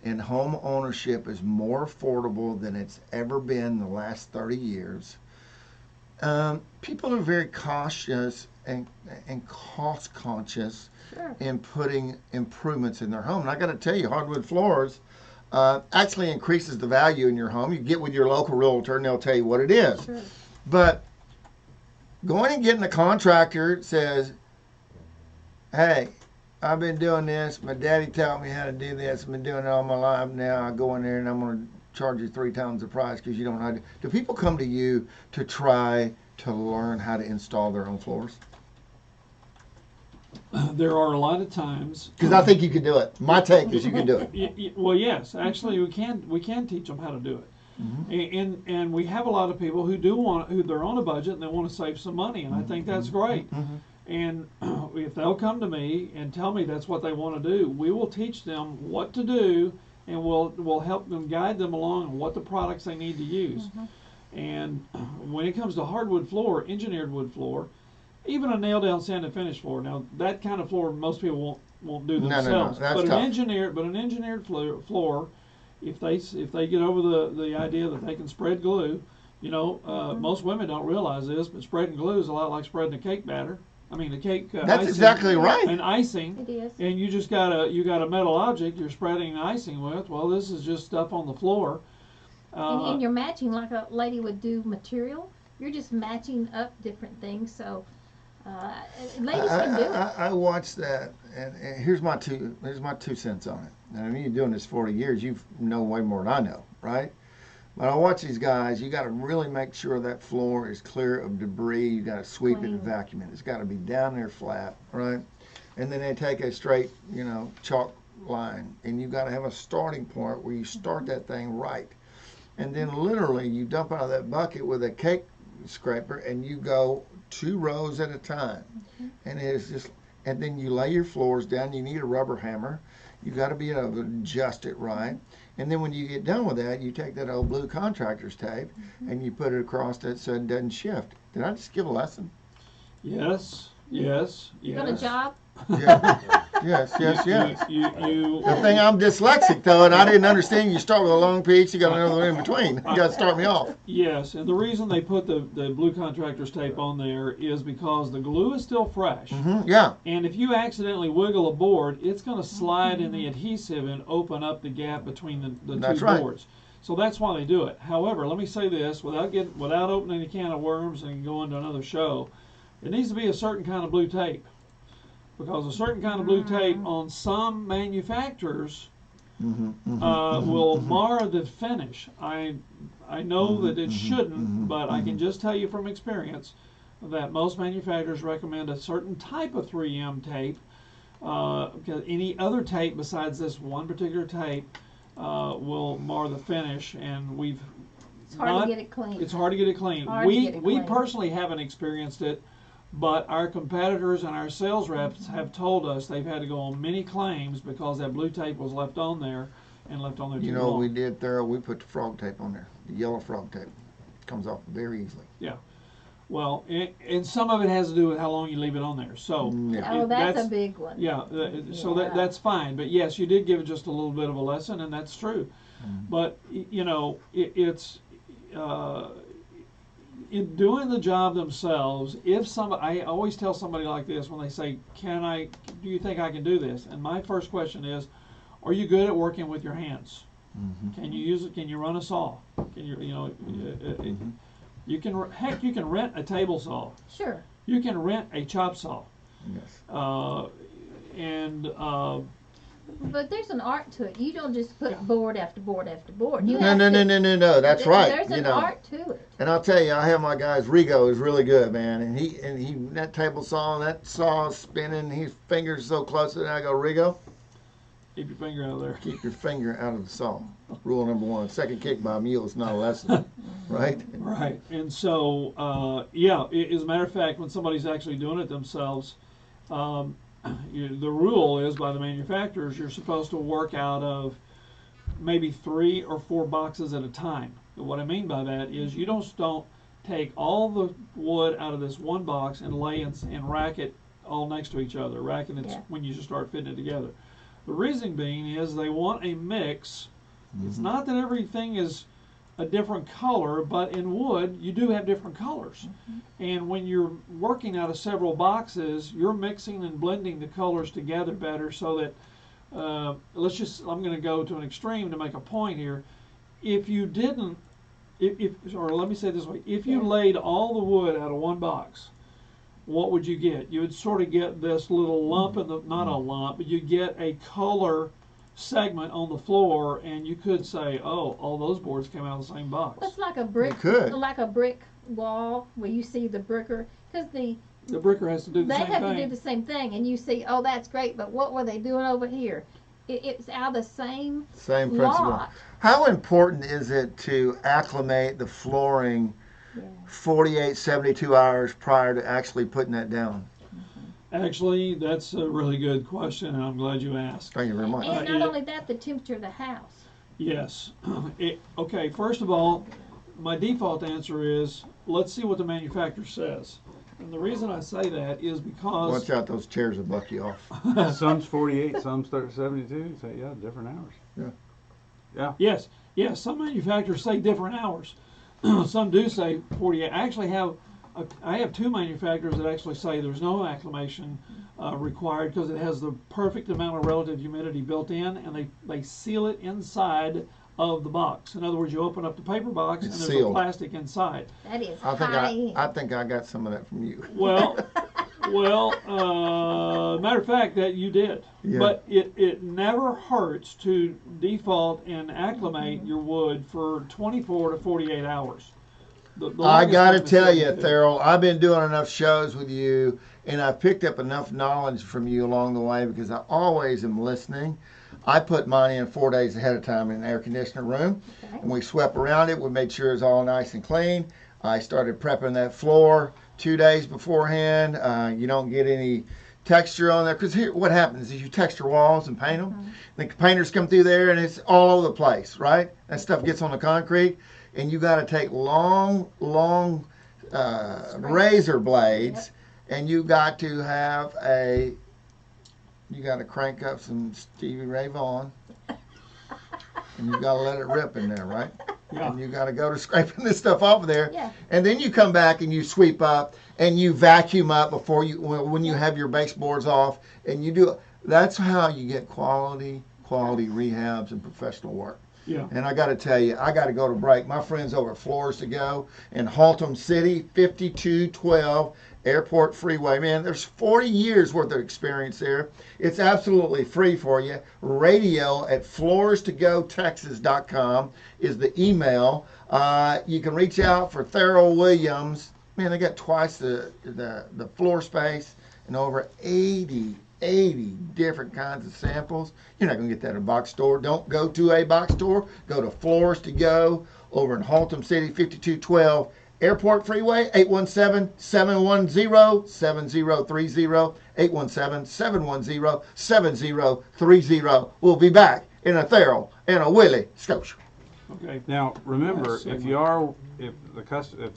and home ownership is more affordable than it's ever been the last 30 years, people are very cautious and cost conscious Sure. in putting improvements in their home. And I got to tell you, hardwood floors actually increases the value in your home. You get with your local realtor and they'll tell you what it is. Sure. But going and getting a contractor that says, hey, I've been doing this. My daddy taught me how to do this. I've been doing it all my life. Now I go in there and I'm going to charge you 3 times the price because you don't know how to. Do people come to you to try to learn how to install their own floors? There are a lot of times. Because I think you can do it. My take is you can do it. Well, yes, actually, we can teach them how to do it. And we have a lot of people who who they're on a budget and they want to save some money, and I think that's great. And if they'll come to me and tell me that's what they want to do, we will teach them what to do, and we'll help them, guide them along on what the products they need to use. And when it comes to hardwood floor, engineered wood floor, even a nail down sand and finish floor. Now that kind of floor most people won't do No, themselves. that's but tough. an engineered floor, if they get over the idea that they can spread glue, you know, most women don't realize this, but spreading glue is a lot like spreading a cake batter. I mean, the cake. That's icing exactly right. And icing. It is. And you got a metal object you're spreading icing with. Well, this is just stuff on the floor. And you're matching like a lady would do material. You're just matching up different things. So ladies can do it. I watched that, and here's my 2 cents on it. I mean, you're doing this 40 years. You know way more than I know, right? But I watch these guys. You got to really make sure that floor is clear of debris. You got to sweep it and Clean. vacuum it. It's got to be down there flat, right? And then they take a straight, chalk line, and you got to have a starting point where you start that thing right. And then literally you dump out of that bucket with a cake scraper, and you go 2 rows at a time. And it's just, and then you lay your floors down. You need a rubber hammer. You got to be able to adjust it right. And then when you get done with that, you take that old blue contractor's tape and you put it across it so it doesn't shift. Did I just give a lesson? Yes, yes, You yes. got a job? Yeah. Yes. You, The thing, I'm dyslexic though, and I didn't understand. You start with a long piece, you got another one in between. You got to start me off. yes, and the reason they put the blue contractor's tape on there is because the glue is still fresh. Yeah. And if you accidentally wiggle a board, it's going to slide in the adhesive and open up the gap between the That's two right. boards. So that's why they do it. However, let me say this without opening a can of worms and going to another show, it needs to be a certain kind of blue tape. Because a certain kind of blue tape on some manufacturers will mar the finish. I know that it shouldn't, but I can just tell you from experience that most manufacturers recommend a certain type of 3M tape. Because any other tape besides this one particular tape will mar the finish, and It's hard to get it clean. It's hard to get it clean. Hard to get it We clean. personally haven't experienced it, but our competitors and our sales reps have told us they've had to go on many claims because that blue tape was left on there and left on there too You know long. what we did, Thorough? We put the frog tape on there. The yellow frog tape. Comes off very easily. Well, and some of it has to do with how long you leave it on there. So Yeah. Oh, that's a big one. yeah, so Yeah. that's fine. But yes, you did give it just a little bit of a lesson, and that's true. But it's in doing the job themselves. I always tell somebody like this when they say, do you think I can do this? And my first question is, are you good at working with your hands? Can you use it? Can you run a saw? Can you you can rent a table saw. Sure. You can rent a chop saw. Yes. But there's an art to it. You don't just put board after board after board. You No. have to- That's right. There's an art to it. And I'll tell you, I have my guys. Rigo is really good, man. And he that table saw, that saw is spinning. His fingers so close to it. I go, Rigo, Keep your finger out of there. keep your finger out of the saw. Rule number 1. Second kick by a mule is not a lesson, right? Right. And so, as a matter of fact, when somebody's actually doing it themselves, the rule is by the manufacturers, you're supposed to work out of maybe 3 or 4 boxes at a time. And what I mean by that is you don't take all the wood out of this one box and lay and rack it all next to each other. Racking it's Yeah. when you just start fitting it together. The reason being is they want a mix. It's not that everything is a different color, but in wood you do have different colors. And when you're working out of several boxes, you're mixing and blending the colors together better so that I'm going to go to an extreme to make a point here. If you didn't, or let me say it this way, if you laid all the wood out of one box, what would you get? You would sort of get this little lump not a lump, but you get a color segment on the floor, and you could say, oh, all those boards came out of the same box. It's like a brick, You could. like a brick wall where you see the bricker, because The bricker has to do the they same have thing. to do the same thing, and you see, oh, that's great, but what were they doing over here? It's out of the same Same principle. lot. How important is it to acclimate the flooring 48, 72 hours prior to actually putting that down? Actually, that's a really good question, and I'm glad you asked. Thank you very much. And yeah. not only that, the temperature of the house. Yes. Okay, first of all, my default answer is let's see what the manufacturer says. And the reason I say that is because Watch out, those chairs will buck you off. Some's 48, some's 72. So yeah, different hours. yes, some manufacturers say different hours. Some do say 48. I have 2 manufacturers that actually say there's no acclimation required because it has the perfect amount of relative humidity built in, and they seal it inside of the box. In other words, you open up the paper box and It's there's sealed. a plastic inside. That is I think high I end. think I got some of that from you. Well, matter of fact, that you did. Yeah. But it never hurts to default and acclimate your wood for 24 to 48 hours. The I longest got to one is tell you, 72. Thurl, I've been doing enough shows with you, and I've picked up enough knowledge from you along the way because I always am listening. I put mine in 4 days ahead of time in an air conditioner room, Okay. and we swept around it. We made sure it's all nice and clean. I started prepping that floor 2 days beforehand. You don't get any texture on there because here, what happens is you texture walls and paint them. The painters come through there, and it's all over the place, right? That stuff gets on the concrete. And you got to take long razor blades, and you got to have you got to crank up some Stevie Ray Vaughan, and you got to let it rip in there, right? Yeah. And you got to go to scraping this stuff off of there, Yeah. and then you come back and you sweep up and you vacuum up before you when you have your baseboards off, and you do. That's how you get quality rehabs and professional work. Yeah. And I got to tell you, I got to go to break. My friends over at Floors to Go in Haltom City, 5212 Airport Freeway. Man, there's 40 years worth of experience there. It's absolutely free for you. Radio at floorstogotexas.com is the email. You can reach out for Thurl Williams. Man, they got twice the floor space and over 80 different kinds of samples. You're not going to get that in a box store. Don't go to a box store. Go to Floors to Go over in Haltom City, 5212 Airport Freeway, 817-710-7030, 817-710-7030. We'll be back in a Thurl and a Willie Scotia. Okay. Now, remember, Last if segment.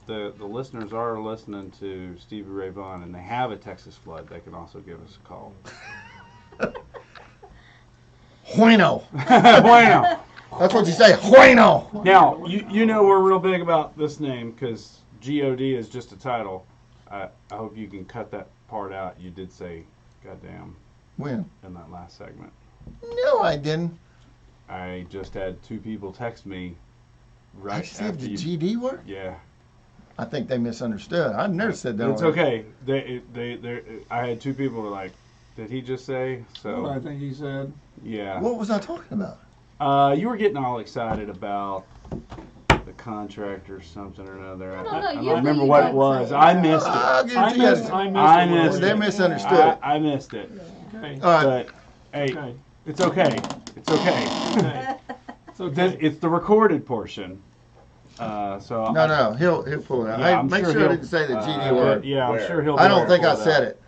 the listeners are listening to Stevie Ray Vaughan and they have a Texas flood, they can also give us a call. Bueno. Bueno. That's what you say. Bueno. Now, you know we're real big about this name because G-O-D is just a title. I hope you can cut that part out. You did say goddamn When? in that last segment. No, I didn't. I just had 2 people text me I right said after the you. GD word? Yeah. I think they misunderstood. I've never said that It's word. okay. I had 2 people who were like, did he just say? So, What I think he said. yeah. What was I talking about? You were getting all excited about the contract or something or another. I don't know. I Usually don't remember you what don't it was. say it. I missed it. I'll give it I to you. missed I it. missed They it. misunderstood. I missed it. Okay. All right. But, hey, Okay. it's okay. It's okay. Okay. It's okay. It's the recorded portion. So No, he'll pull it out. Yeah, Hey, I'm make sure sure I he'll- didn't say the GD but, word. yeah, I'm Where? sure he'll. I be don't able to think I pull said out. it.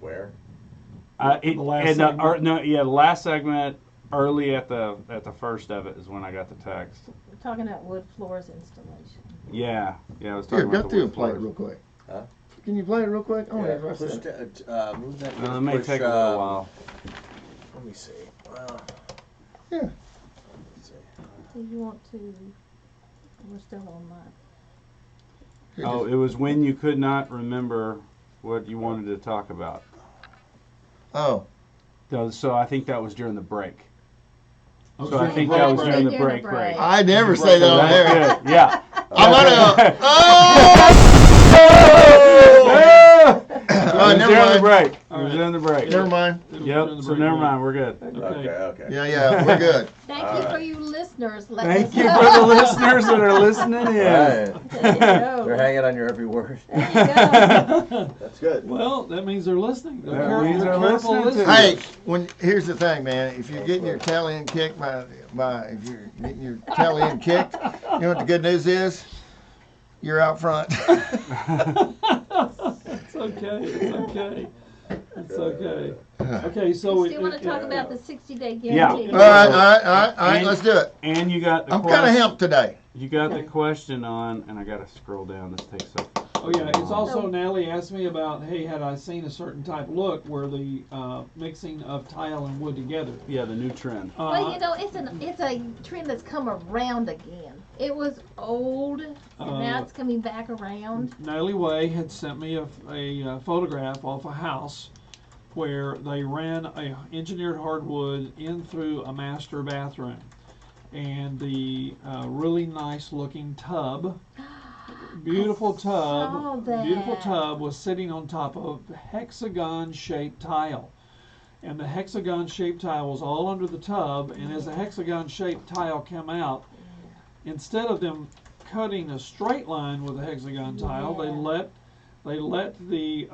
Where? The last the segment. last segment early at the first of it is when I got the text. We're talking about wood floors installation. Yeah, I was Here, talking go about the through wood and play it floors. real quick. Huh? Can you play it real quick? Oh, Yeah, yeah, push right there. move that. Well, it may push, take a little while. Let me see. Well, Yeah. let's see. Do you want to? We're still on mine. Here, Oh, just- it was when you could not remember what you wanted to talk about. oh. So I think that was during the break. Okay. So I think Right, that was right. during the During break. the break. I never say that on That's there. good. Yeah. I'm gonna. Oh! It was never during the mind. break. It All was right. during the break. Never mind. It was during Yep. the So break, never right? mind. We're good. Okay. Okay. Yeah, we're good. Thank you All for right. you listeners. letting Thank us you know. for the listeners that are listening in. Right. There you go. They're hanging on your every word. There you go. That's good. Well, that means they're listening. They're That careful, means they're they're careful listening to listeners. Hey, here's the thing, man. If you're getting your tail end kicked if you're getting your tail end kicked, you know what the good news is? You're out front. It's okay. It's okay. It's okay. Okay, so You still want to talk about the 60-day Yeah. guarantee? All right. Let's do it. And you got the I'm kind of question. hemp today. You got Okay. the question on, and I got to scroll down. This takes up. Oh yeah, it's also Nellie asked me about, hey, had I seen a certain type of look where the mixing of tile and wood together? Yeah, the new trend. Well, you know, it's a trend that's come around again. It was old, and now it's coming back around. Nellie Way had sent me a photograph off a house where they ran a engineered hardwood in through a master bathroom. and the really nice looking tub. Beautiful saw tub. that. Beautiful tub was sitting on top of hexagon shaped tile. And the hexagon shaped tile was all under the tub, and as the hexagon shaped tile came out, instead of them cutting a straight line with a hexagon tile, Yeah. they let the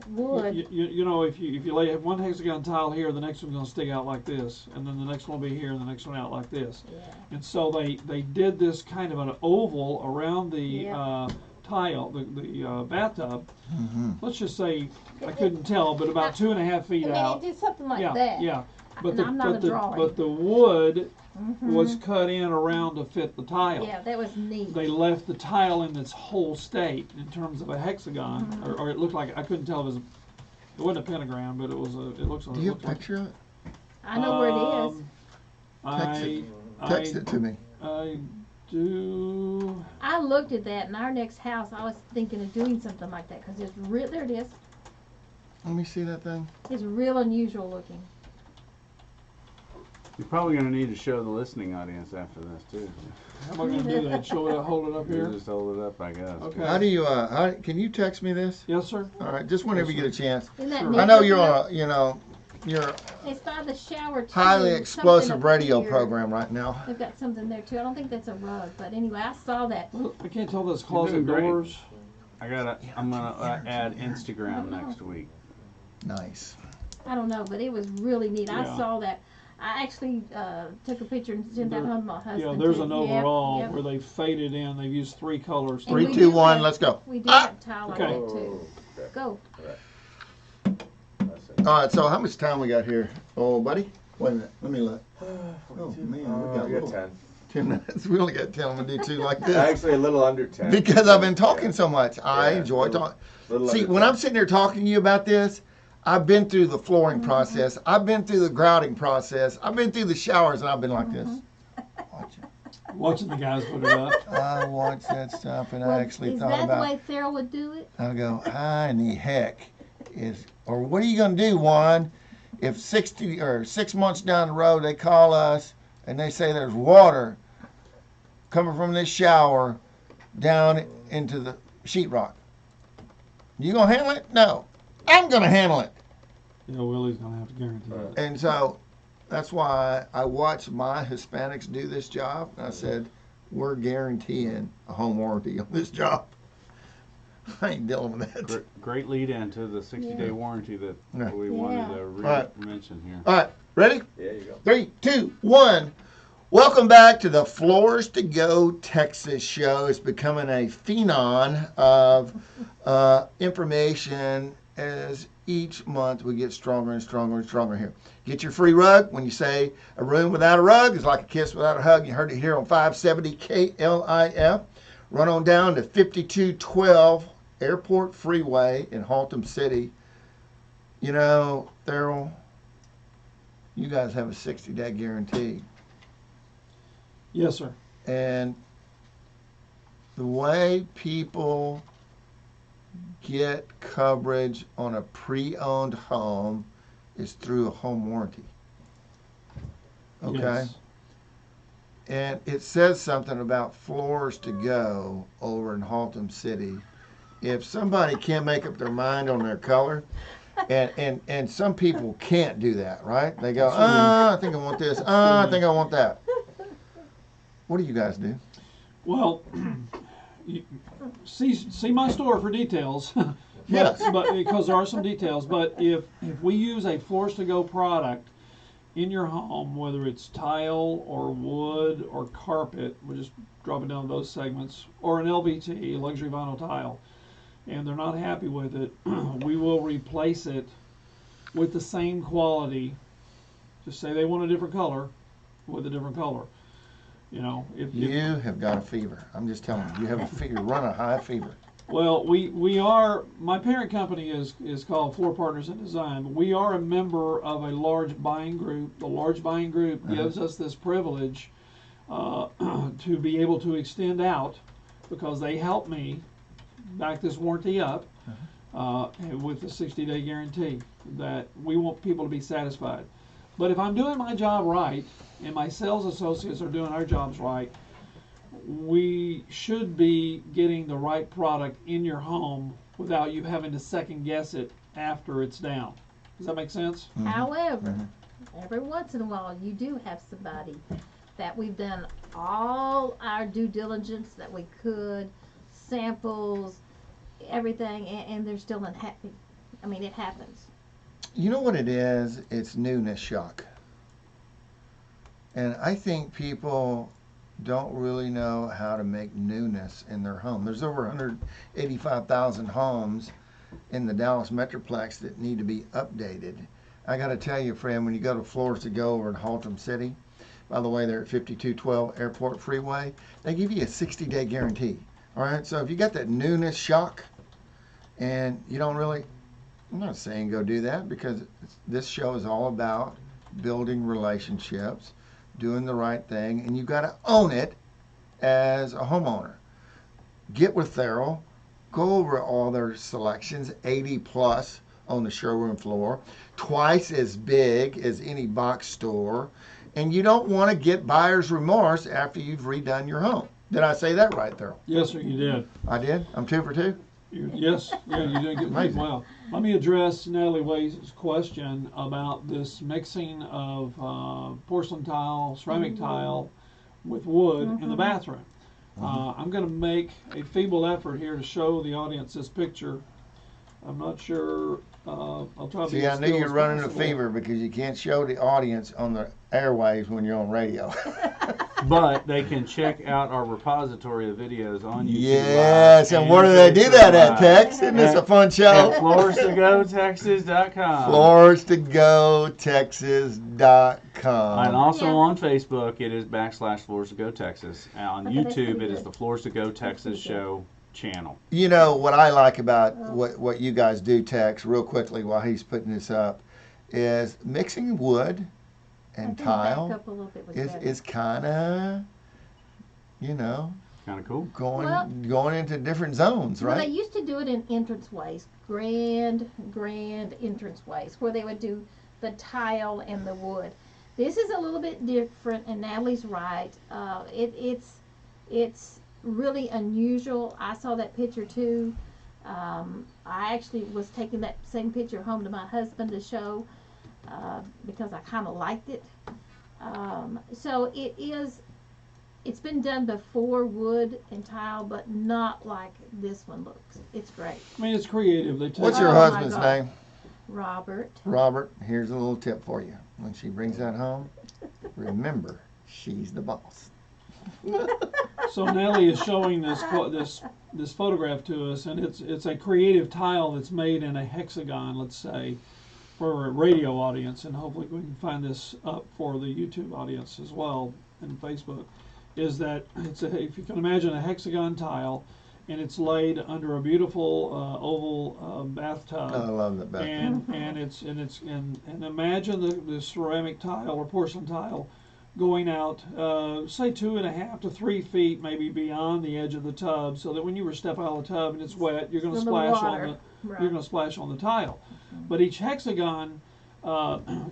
Wood. you know, if you lay one hexagon tile here, the next one's going to stick out like this, and then the next one will be here, and the next one out like this. Yeah. And so they did this kind of an oval around the Yeah. tile, the bathtub. Mm-hmm. Let's just say I couldn't tell, but about 2.5 feet I mean, out. it did something like yeah, that. yeah. But And the I'm not but a the drawing. but the wood Mhm. was cut in around to fit the tile. Yeah, that was neat. They left the tile in its whole state in terms of a hexagon, Mm-hmm. or it looked like, I couldn't tell if it wasn't a pentagram, but it was a. It looks. Do you have a picture of it? I know where it is. Text I it. Text I it to me. I do. I looked at that in our next house. I was thinking of doing something like that because it's real. There it is. Let me see that thing. It's real unusual looking. You're probably going to need to show the listening audience after this too. How am I going to do that? Show it. Hold it up You here. just hold it up, I guess. Okay. How do you? Can you text me this? Yes, sir. All right, just whenever you get a chance. Isn't that Sure. neat? I know looking? you're It's by the shower too. highly Something explosive up radio here. program right now. They've got something there too. I don't think that's a rug, but anyway, I saw that. Well, I can't tell those You're closet doing great. doors. I'm gonna add Instagram next week. Nice. I don't know, but it was really neat. I Yeah. saw that. I actually took a picture and sent that There- home to my husband. Yeah, there's too. an Yep, overall yep. where they faded in. They've used 3 colors. And Three, we two, do one. have- Let's go. We do Ah! have tile like Okay. that too. Go. That's it. All right. So how much time we got here? Oh, buddy. Wait a minute. Let me look. Oh, man, we got a we little- got 10. 10 minutes. We only got 10. I'm gonna do 2 like this Actually, a little under 10. because I've been talking so much. I Yeah, enjoy little- talking. Little See, under when 10. I'm sitting here talking to you about this, I've been through the flooring process. I've been through the grouting process. I've been through the showers, and I've been like this. Watch it. Watching the guys put it up. I watched that stuff, and I Well, actually is thought that the about. way Farrell would do it? I go, how in the heck is, or what are you gonna do, Juan, if 60 or 6 months down the road they call us and they say there's water coming from this shower down into the sheetrock? You gonna handle it? No, I'm gonna handle it. Yeah, Willie's gonna have to guarantee it. And so that's why I watched my Hispanics do this job. And I said, we're guaranteeing a home warranty on this job. I ain't dealing with that. Great lead into the 60-day warranty that Yeah. we wanted Yeah. to Right. mention here. All right, ready? There you go. 3, 2, 1. Welcome back to the Floors to Go Texas show. It's becoming a phenom of information as each month we get stronger and stronger and stronger here. Get your free rug. When you say a room without a rug is like a kiss without a hug, you heard it here on 570 KLIF. Run on down to 5212 Airport Freeway in Haltom City. You know, Daryl, you guys have a 60-day guarantee. Yes, sir. And the way people get coverage on a pre-owned home is through a home warranty. Okay? Yes. And it says something about Floors to Go over in Haltom City. If somebody can't make up their mind on their color, and some people can't do that, right? They go, I think I want this. I think I want that. What do you guys do? Well, you, see my store for details. But- Yes. but because there are some details. But if we use a Floors to Go product in your home, whether it's tile or wood or carpet, we're just dropping down those segments, or an LVT, luxury vinyl tile, and they're not happy with it, we will replace it with the same quality. Just say they want a different color, with a different color. You know, if You have got a fever. I'm just telling you. You have a fever. You run a high fever. well, we are, my parent company is called Floor Partners in Design. We are a member of a large buying group. The large buying group gives us this privilege to be able to extend out, because they help me back this warranty up with a 60-day guarantee, that we want people to be satisfied. But if I'm doing my job right, and my sales associates are doing our jobs right, we should be getting the right product in your home without you having to second guess it after it's down. Does that make sense? However, every once in a while, you do have somebody that we've done all our due diligence that we could, samples, everything, and they're still unhappy. I mean, it happens. You know what it is? It's newness shock. And I think people don't really know how to make newness in their home. There's over 185,000 homes in the Dallas Metroplex that need to be updated. I got to tell you, friend, when you go to Floors to Go over in Haltom City, by the way, they're at 5212 Airport Freeway, they give you a 60-day guarantee. All right, so if you got that newness shock and you don't really, I'm not saying go do that, because this show is all about building relationships, doing the right thing, and you've got to own it as a homeowner. Get with Thurl, go over all their selections, 80 plus on the showroom floor, twice as big as any box store, and you don't want to get buyer's remorse after you've redone your home. Did I say that right, Thurl? Yes, sir, you did. I did? I'm 2 for 2? Yes, yeah, you did get Amazing. well. Let me address Natalie Wade's question about this mixing of porcelain tile, ceramic tile with wood in the bathroom. I'm going to make a feeble effort here to show the audience this picture. I'm not sure. I'll try to be See, I as knew still you're as running a possible. fever because you can't show the audience on the airwaves when you're on radio. But they can check out our repository of videos on YouTube. Yes, Live and where do they do that at, Facebook Tex? Isn't this a fun At show? FloorsToGoTexas.com. FloorsToGoTexas.com. And also Yeah. on Facebook, it is /Floors to Go Texas. And on Okay, that's YouTube, pretty it is good. the Floors to Go Texas pretty good. Show channel. You know what I like about what you guys do, Tex, real quickly while he's putting this up, is mixing wood I and think back tile up a little bit was better. is kind of, you know, Kind of cool. going into different zones, Well, they right? used to do it in entranceways, grand entranceways, where they would do the tile and the wood. This is a little bit different, and Natalie's right. It's really unusual. I saw that picture too. I actually was taking that same picture home to my husband to show because I kind of liked it. So it's been done before, wood and tile, but not like this one looks. It's great. I mean, it's creative. They take What's your Oh, my husband's God. name? Robert. Robert. Here's a little tip for you. When she brings that home, remember, she's the boss. So Nellie is showing this photograph to us, and it's a creative tile that's made in a hexagon, let's say, for a radio audience, and hopefully we can find this up for the YouTube audience as well and Facebook. Is that if you can imagine a hexagon tile, and it's laid under a beautiful oval bathtub. I love that back. And imagine the ceramic tile or porcelain tile going out, say 2.5 to 3 feet, maybe beyond the edge of the tub, so that when you were stepping out of the tub and it's wet, you're going to So the splash on water, the right. you're going to splash on the tile. But each hexagon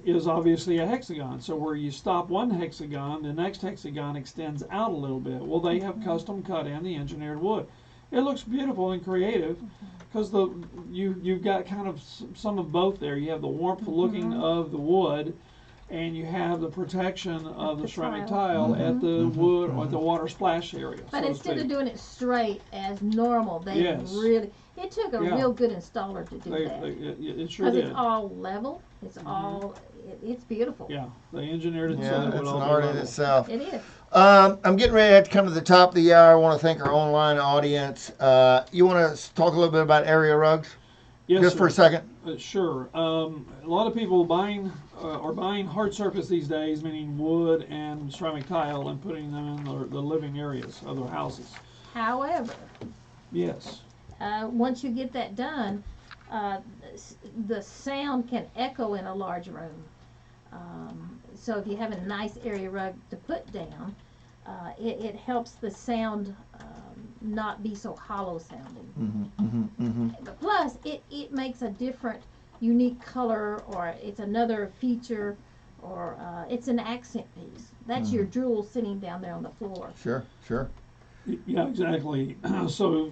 is obviously a hexagon. So where you stop one hexagon, the next hexagon extends out a little bit. Well, they have custom cut in the engineered wood. It looks beautiful and creative because you've got kind of some of both there. You have the warmth looking of the wood, and you have the protection of the The ceramic tile. tile at the wood or at the water splash area. But so to instead of speak. doing it straight as normal, they Yes. really, it took a Yeah. real good installer to do They, that. it sure Because did. it's all level, it's all, it's beautiful. Yeah, they engineered it so Yeah, that it it's would an all be art in level. itself. It is. I'm getting ready to come to the top of the hour. I want to thank our online audience. You want to talk a little bit about area rugs? Yes, Just for a sir. second. Sure. A lot of people are buying hard surface these days, meaning wood and ceramic tile, and putting them in the living areas of their houses. However, Yes. once you get that done, the sound can echo in a large room. So if you have a nice area rug to put down, it helps the sound not be so hollow sounding. But plus, it makes a different, unique color, or it's another feature or it's an accent piece. That's your jewel sitting down there on the floor. Sure, sure. Yeah, exactly. So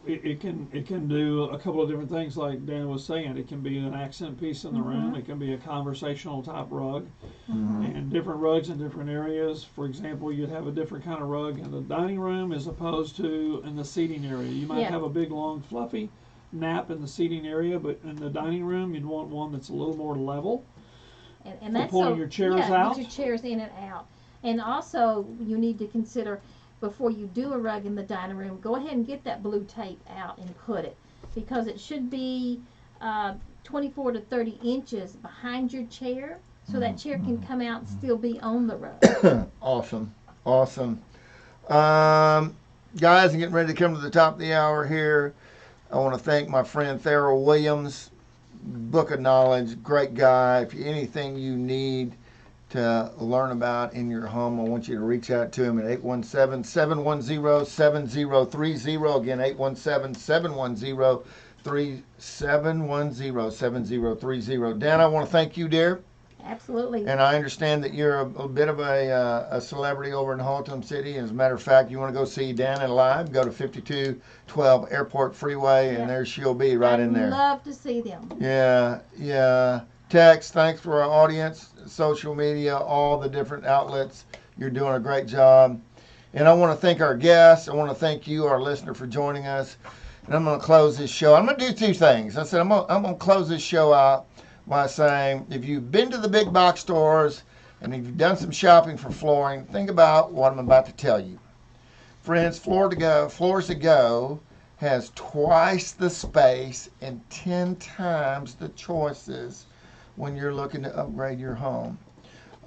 it can do a couple of different things, like Dan was saying. It can be an accent piece in the room. It can be a conversational type rug, and different rugs in different areas. For example, you'd have a different kind of rug in the dining room as opposed to in the seating area. You might Yeah. have a big, long, fluffy nap in the seating area, but in the dining room, you'd want one that's a little more level. And For that's pulling so, your chairs yeah, out? get your chairs in and out. And also, you need to consider, before you do a rug in the dining room, go ahead and get that blue tape out and put it, because it should be 24 to 30 inches behind your chair, so that chair can come out and still be on the rug. Awesome, awesome. Guys, I'm getting ready to come to the top of the hour here. I want to thank my friend Therrell Williams, Book of Knowledge, great guy. If anything you need to learn about in your home, I want you to reach out to him at 817-710-7030. Again, 817-710-7030. Dan, I want to thank you, dear. Absolutely. And I understand that you're a bit of a celebrity over in Haltom City. As a matter of fact, you want to go see Dana live, go to 5212 Airport Freeway, and Yeah. there she'll be right in there. I'd love to see them. Yeah, yeah. Text, thanks for our audience, social media, all the different outlets. You're doing a great job. And I want to thank our guests. I want to thank you, our listener, for joining us. And I'm going to close this show. I'm going to do two things. I said I'm going to close this show out by saying, if you've been to the big box stores and if you've done some shopping for flooring, think about what I'm about to tell you. Friends, Floors to Go has twice the space and 10 times the choices when you're looking to upgrade your home.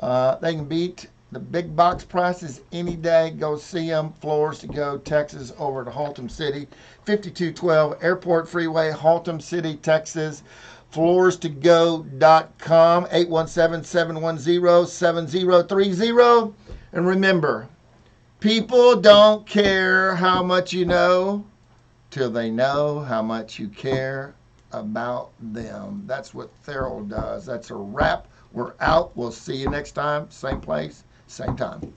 They can beat the big box prices any day. Go see them. Floors to Go, Texas, over to Haltom City, 5212 Airport Freeway, Haltom City, Texas. FloorsToGo.com, 817-710-7030. And remember, people don't care how much you know till they know how much you care about them. That's what Therrell does. That's a wrap. We're out. We'll see you next time. Same place, same time.